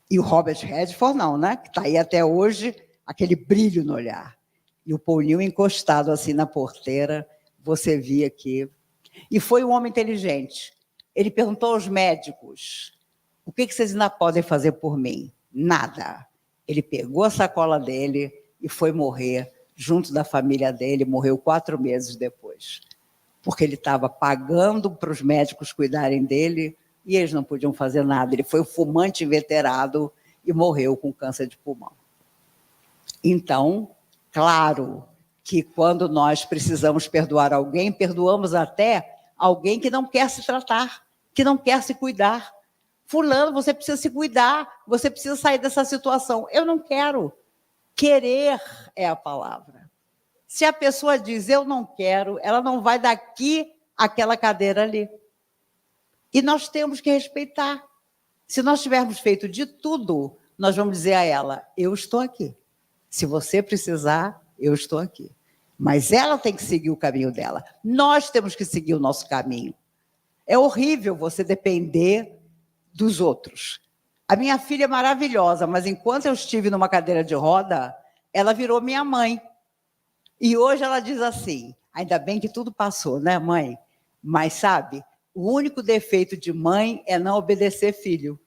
S1: E o Robert Redford não, né? Que está aí até hoje, aquele brilho no olhar. E o Paul Newman encostado assim na porteira, você via que... E foi um homem inteligente. Ele perguntou aos médicos, o que vocês ainda podem fazer por mim? Nada. Ele pegou a sacola dele e foi morrer junto da família dele, morreu 4 meses depois. Porque ele estava pagando para os médicos cuidarem dele e eles não podiam fazer nada. Ele foi um fumante inveterado e morreu com câncer de pulmão. Então, claro que quando nós precisamos perdoar alguém, perdoamos até alguém que não quer se tratar, que não quer se cuidar. Fulano, você precisa se cuidar, você precisa sair dessa situação. Eu não quero. Querer é a palavra. Se a pessoa diz, eu não quero, ela não vai daqui àquela cadeira ali. E nós temos que respeitar. Se nós tivermos feito de tudo, nós vamos dizer a ela, eu estou aqui. Se você precisar, eu estou aqui. Mas ela tem que seguir o caminho dela. Nós temos que seguir o nosso caminho. É horrível você depender dos outros. A minha filha é maravilhosa, mas enquanto eu estive numa cadeira de roda, ela virou minha mãe. E hoje ela diz assim, ainda bem que tudo passou, né, mãe? Mas, sabe, o único defeito de mãe é não obedecer filho.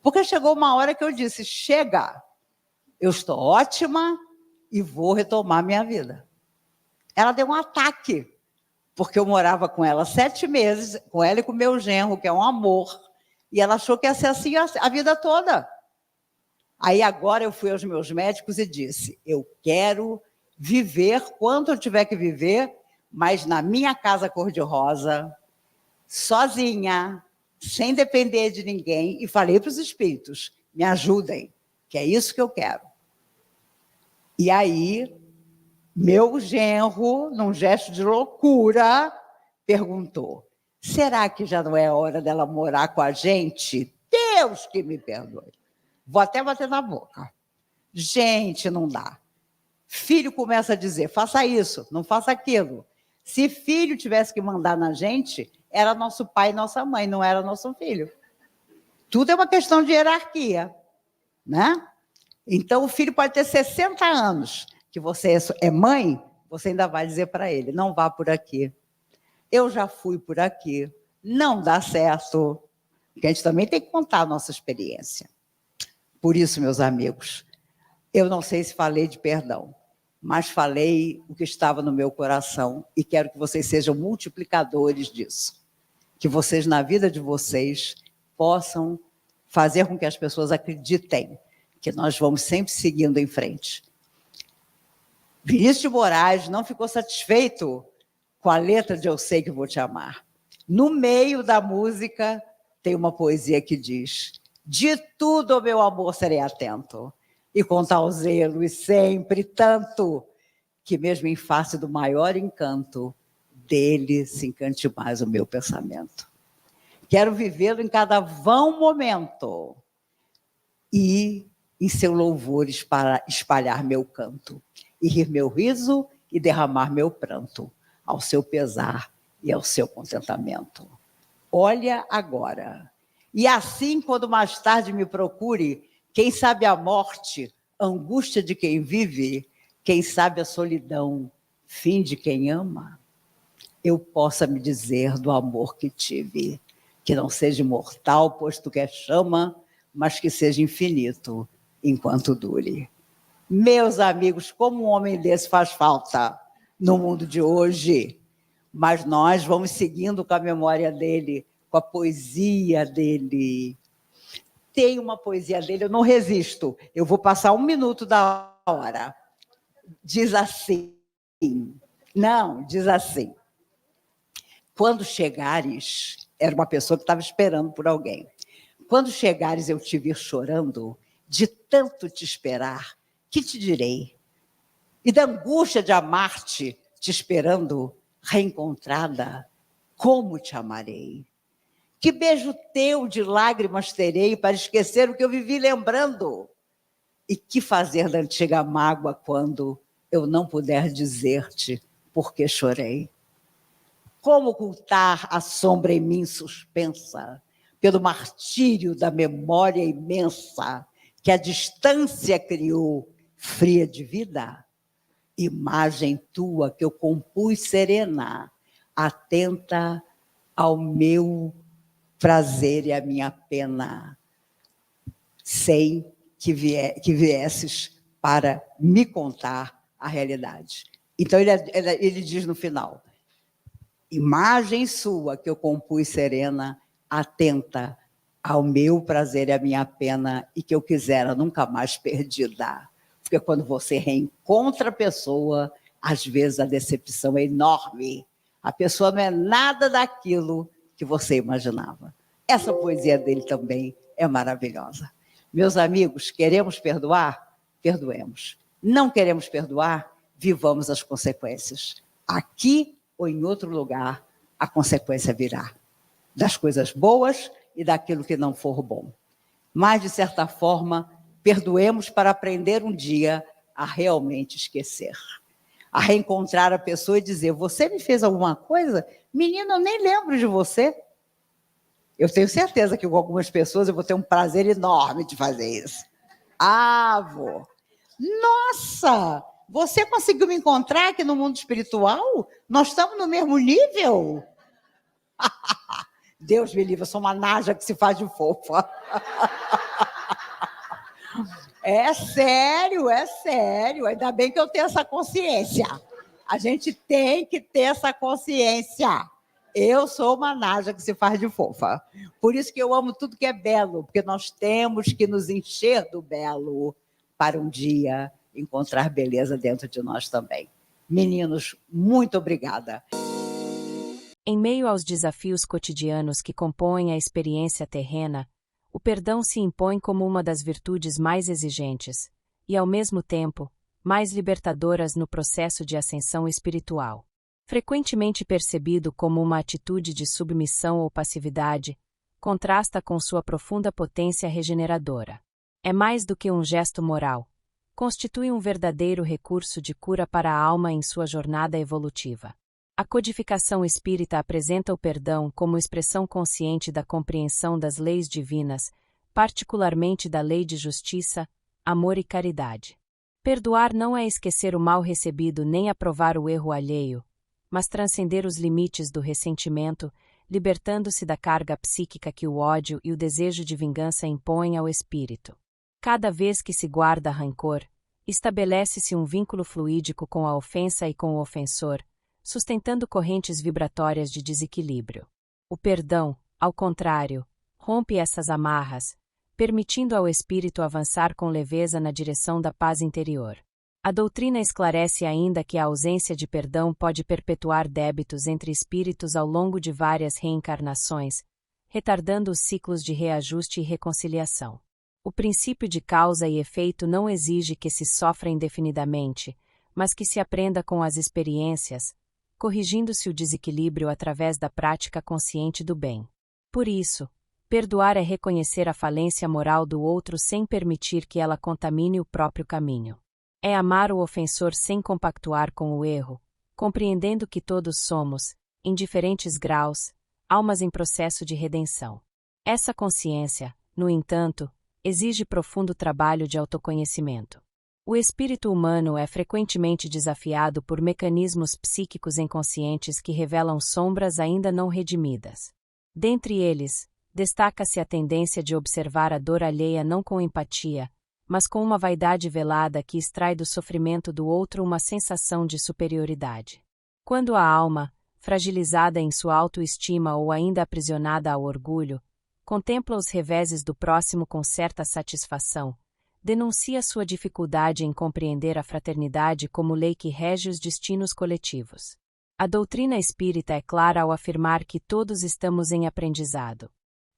S1: Porque chegou uma hora que eu disse, chega, eu estou ótima e vou retomar minha vida. Ela deu um ataque, porque eu morava com ela 7 meses, com ela e com o meu genro, que é um amor, e ela achou que ia ser assim a vida toda. Aí agora eu fui aos meus médicos e disse, eu quero viver quanto eu tiver que viver, mas na minha casa cor-de-rosa, sozinha, sem depender de ninguém, e falei para os espíritos, me ajudem, que é isso que eu quero. E aí, Meu genro, num gesto de loucura, perguntou: será que já não é hora dela morar com a gente? Deus que me perdoe. Vou até bater na boca. Gente, não dá. Filho começa a dizer: faça isso, não faça aquilo. Se filho tivesse que mandar na gente, era nosso pai e nossa mãe, não era nosso filho. Tudo é uma questão de hierarquia, né? Então, o filho pode ter 60 anos, que você é mãe, você ainda vai dizer para ele: não vá por aqui. Eu já fui por aqui, não dá certo. Porque a gente também tem que contar a nossa experiência. Por isso, meus amigos, eu não sei se falei de perdão, mas falei o que estava no meu coração e quero que vocês sejam multiplicadores disso. Que vocês, na vida de vocês, possam fazer com que as pessoas acreditem que nós vamos sempre seguindo em frente. Vinícius de Moraes não ficou satisfeito com a letra de Eu Sei Que Vou Te Amar. No meio da música tem uma poesia que diz: de tudo, meu amor, serei atento, e com tal zelo e sempre tanto, que mesmo em face do maior encanto, dele se encante mais o meu pensamento. Quero vivê-lo em cada vão momento, e em seu louvor espalhar meu canto, e rir meu riso e derramar meu pranto, ao seu pesar e ao seu contentamento. Olha agora. E assim, quando mais tarde me procure, quem sabe a morte, angústia de quem vive, quem sabe a solidão, fim de quem ama, eu possa me dizer do amor que tive, que não seja imortal, posto que é chama, mas que seja infinito, enquanto dure. Meus amigos, como um homem desse faz falta no mundo de hoje, mas nós vamos seguindo com a memória dele, com a poesia dele. Tem uma poesia dele, eu não resisto, eu vou passar 1 minuto da hora. Diz assim, diz assim: quando chegares, era uma pessoa que estava esperando por alguém, quando chegares eu te vir chorando, de tanto te esperar, que te direi? E da angústia de amar-te, te esperando, reencontrada, como te amarei? Que beijo teu de lágrimas terei para esquecer o que eu vivi lembrando? E que fazer da antiga mágoa quando eu não puder dizer-te porque chorei? Como ocultar a sombra em mim suspensa pelo martírio da memória imensa que a distância criou, fria de vida? Imagem tua que eu compus serena, atenta ao meu prazer e à minha pena, sem que viesses para me contar a realidade. Então, ele diz no final: imagem sua que eu compus serena, atenta ao meu prazer e à minha pena, e que eu quisera nunca mais perdida. Porque quando você reencontra a pessoa, às vezes a decepção é enorme. A pessoa não é nada daquilo que você imaginava. Essa poesia dele também é maravilhosa. Meus amigos, queremos perdoar? Perdoemos. Não queremos perdoar? Vivamos as consequências. Aqui ou em outro lugar, a consequência virá. Das coisas boas e daquilo que não for bom. Mas, de certa forma, perdoemos para aprender um dia a realmente esquecer. A reencontrar a pessoa e dizer: você me fez alguma coisa? Menina, eu nem lembro de você. Eu tenho certeza que com algumas pessoas eu vou ter um prazer enorme de fazer isso. Ah, vou. Nossa, você conseguiu me encontrar aqui no mundo espiritual? Nós estamos no mesmo nível? Deus me livre, eu sou uma naja que se faz de fofa. É sério, é sério. Ainda bem que eu tenho essa consciência. A gente tem que ter essa consciência. Eu sou uma naja que se faz de fofa. Por isso que eu amo tudo que é belo, porque nós temos que nos encher do belo para um dia encontrar beleza dentro de nós também. Meninos, muito obrigada.
S2: Em meio aos desafios cotidianos que compõem a experiência terrena, o perdão se impõe como uma das virtudes mais exigentes, e, ao mesmo tempo, mais libertadoras no processo de ascensão espiritual. Frequentemente percebido como uma atitude de submissão ou passividade, contrasta com sua profunda potência regeneradora. É mais do que um gesto moral. Constitui um verdadeiro recurso de cura para a alma em sua jornada evolutiva. A codificação espírita apresenta o perdão como expressão consciente da compreensão das leis divinas, particularmente da lei de justiça, amor e caridade. Perdoar não é esquecer o mal recebido nem aprovar o erro alheio, mas transcender os limites do ressentimento, libertando-se da carga psíquica que o ódio e o desejo de vingança impõem ao espírito. Cada vez que se guarda rancor, estabelece-se um vínculo fluídico com a ofensa e com o ofensor, sustentando correntes vibratórias de desequilíbrio. O perdão, ao contrário, rompe essas amarras, permitindo ao espírito avançar com leveza na direção da paz interior. A doutrina esclarece ainda que a ausência de perdão pode perpetuar débitos entre espíritos ao longo de várias reencarnações, retardando os ciclos de reajuste e reconciliação. O princípio de causa e efeito não exige que se sofra indefinidamente, mas que se aprenda com as experiências, corrigindo-se o desequilíbrio através da prática consciente do bem. Por isso, perdoar é reconhecer a falência moral do outro sem permitir que ela contamine o próprio caminho. É amar o ofensor sem compactuar com o erro, compreendendo que todos somos, em diferentes graus, almas em processo de redenção. Essa consciência, no entanto, exige profundo trabalho de autoconhecimento. O espírito humano é frequentemente desafiado por mecanismos psíquicos inconscientes que revelam sombras ainda não redimidas. Dentre eles, destaca-se a tendência de observar a dor alheia não com empatia, mas com uma vaidade velada que extrai do sofrimento do outro uma sensação de superioridade. Quando a alma, fragilizada em sua autoestima ou ainda aprisionada ao orgulho, contempla os reveses do próximo com certa satisfação, denuncia sua dificuldade em compreender a fraternidade como lei que rege os destinos coletivos. A doutrina espírita é clara ao afirmar que todos estamos em aprendizado.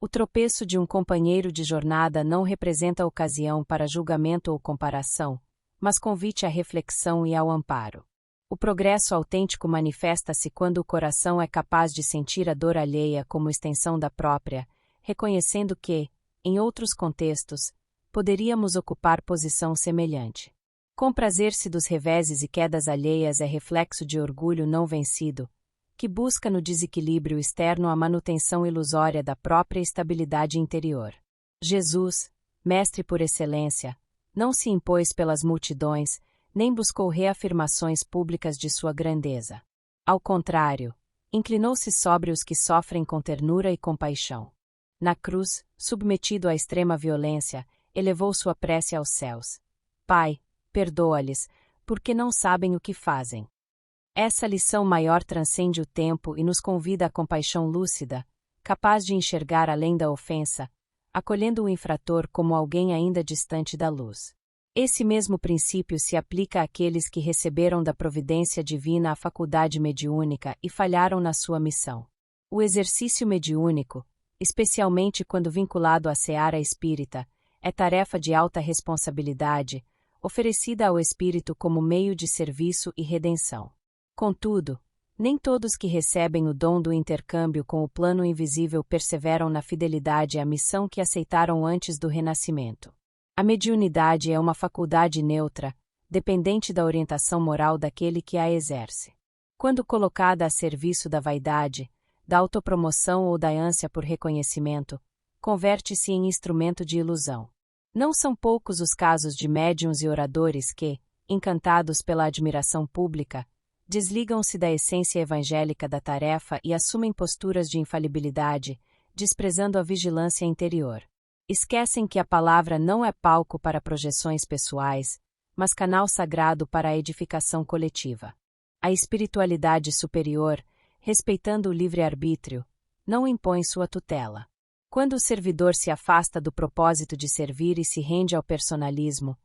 S2: O tropeço de um companheiro de jornada não representa ocasião para julgamento ou comparação, mas convite à reflexão e ao amparo. O progresso autêntico manifesta-se quando o coração é capaz de sentir a dor alheia como extensão da própria, reconhecendo que, em outros contextos, poderíamos ocupar posição semelhante. Comprazer-se dos reveses e quedas alheias é reflexo de orgulho não vencido, que busca no desequilíbrio externo a manutenção ilusória da própria estabilidade interior. Jesus, mestre por excelência, não se impôs pelas multidões, nem buscou reafirmações públicas de sua grandeza. Ao contrário, inclinou-se sobre os que sofrem com ternura e compaixão. Na cruz, submetido à extrema violência, elevou sua prece aos céus. Pai, perdoa-lhes, porque não sabem o que fazem. Essa lição maior transcende o tempo e nos convida à compaixão lúcida, capaz de enxergar além da ofensa, acolhendo o infrator como alguém ainda distante da luz. Esse mesmo princípio se aplica àqueles que receberam da providência divina a faculdade mediúnica e falharam na sua missão. O exercício mediúnico, especialmente quando vinculado à seara espírita, é tarefa de alta responsabilidade, oferecida ao espírito como meio de serviço e redenção. Contudo, nem todos que recebem o dom do intercâmbio com o plano invisível perseveram na fidelidade à missão que aceitaram antes do renascimento. A mediunidade é uma faculdade neutra, dependente da orientação moral daquele que a exerce. Quando colocada a serviço da vaidade, da autopromoção ou da ânsia por reconhecimento, converte-se em instrumento de ilusão. Não são poucos os casos de médiuns e oradores que, encantados pela admiração pública, desligam-se da essência evangélica da tarefa e assumem posturas de infalibilidade, desprezando a vigilância interior. Esquecem que a palavra não é palco para projeções pessoais, mas canal sagrado para a edificação coletiva. A espiritualidade superior, respeitando o livre-arbítrio, não impõe sua tutela. Quando o servidor se afasta do propósito de servir e se rende ao personalismo,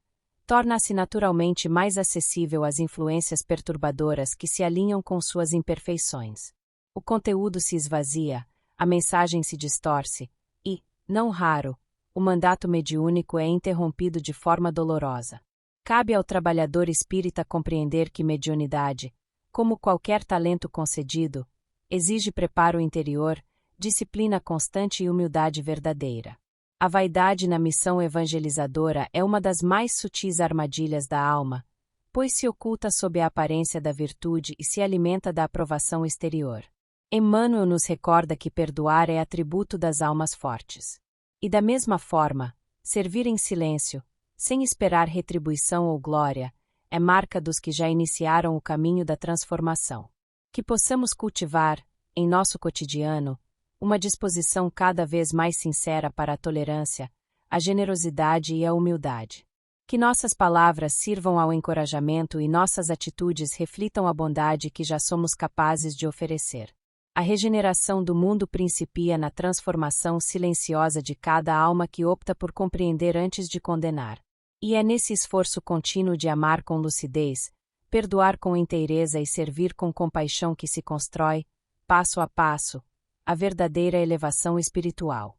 S2: torna-se naturalmente mais acessível às influências perturbadoras que se alinham com suas imperfeições. O conteúdo se esvazia, a mensagem se distorce e, não raro, o mandato mediúnico é interrompido de forma dolorosa. Cabe ao trabalhador espírita compreender que mediunidade, como qualquer talento concedido, exige preparo interior, disciplina constante e humildade verdadeira. A vaidade na missão evangelizadora é uma das mais sutis armadilhas da alma, pois se oculta sob a aparência da virtude e se alimenta da aprovação exterior. Emmanuel nos recorda que perdoar é atributo das almas fortes. E da mesma forma, servir em silêncio, sem esperar retribuição ou glória, é marca dos que já iniciaram o caminho da transformação. Que possamos cultivar, em nosso cotidiano, uma disposição cada vez mais sincera para a tolerância, a generosidade e a humildade. Que nossas palavras sirvam ao encorajamento e nossas atitudes reflitam a bondade que já somos capazes de oferecer. A regeneração do mundo principia na transformação silenciosa de cada alma que opta por compreender antes de condenar. E é nesse esforço contínuo de amar com lucidez, perdoar com inteireza e servir com compaixão que se constrói, passo a passo, a verdadeira elevação espiritual.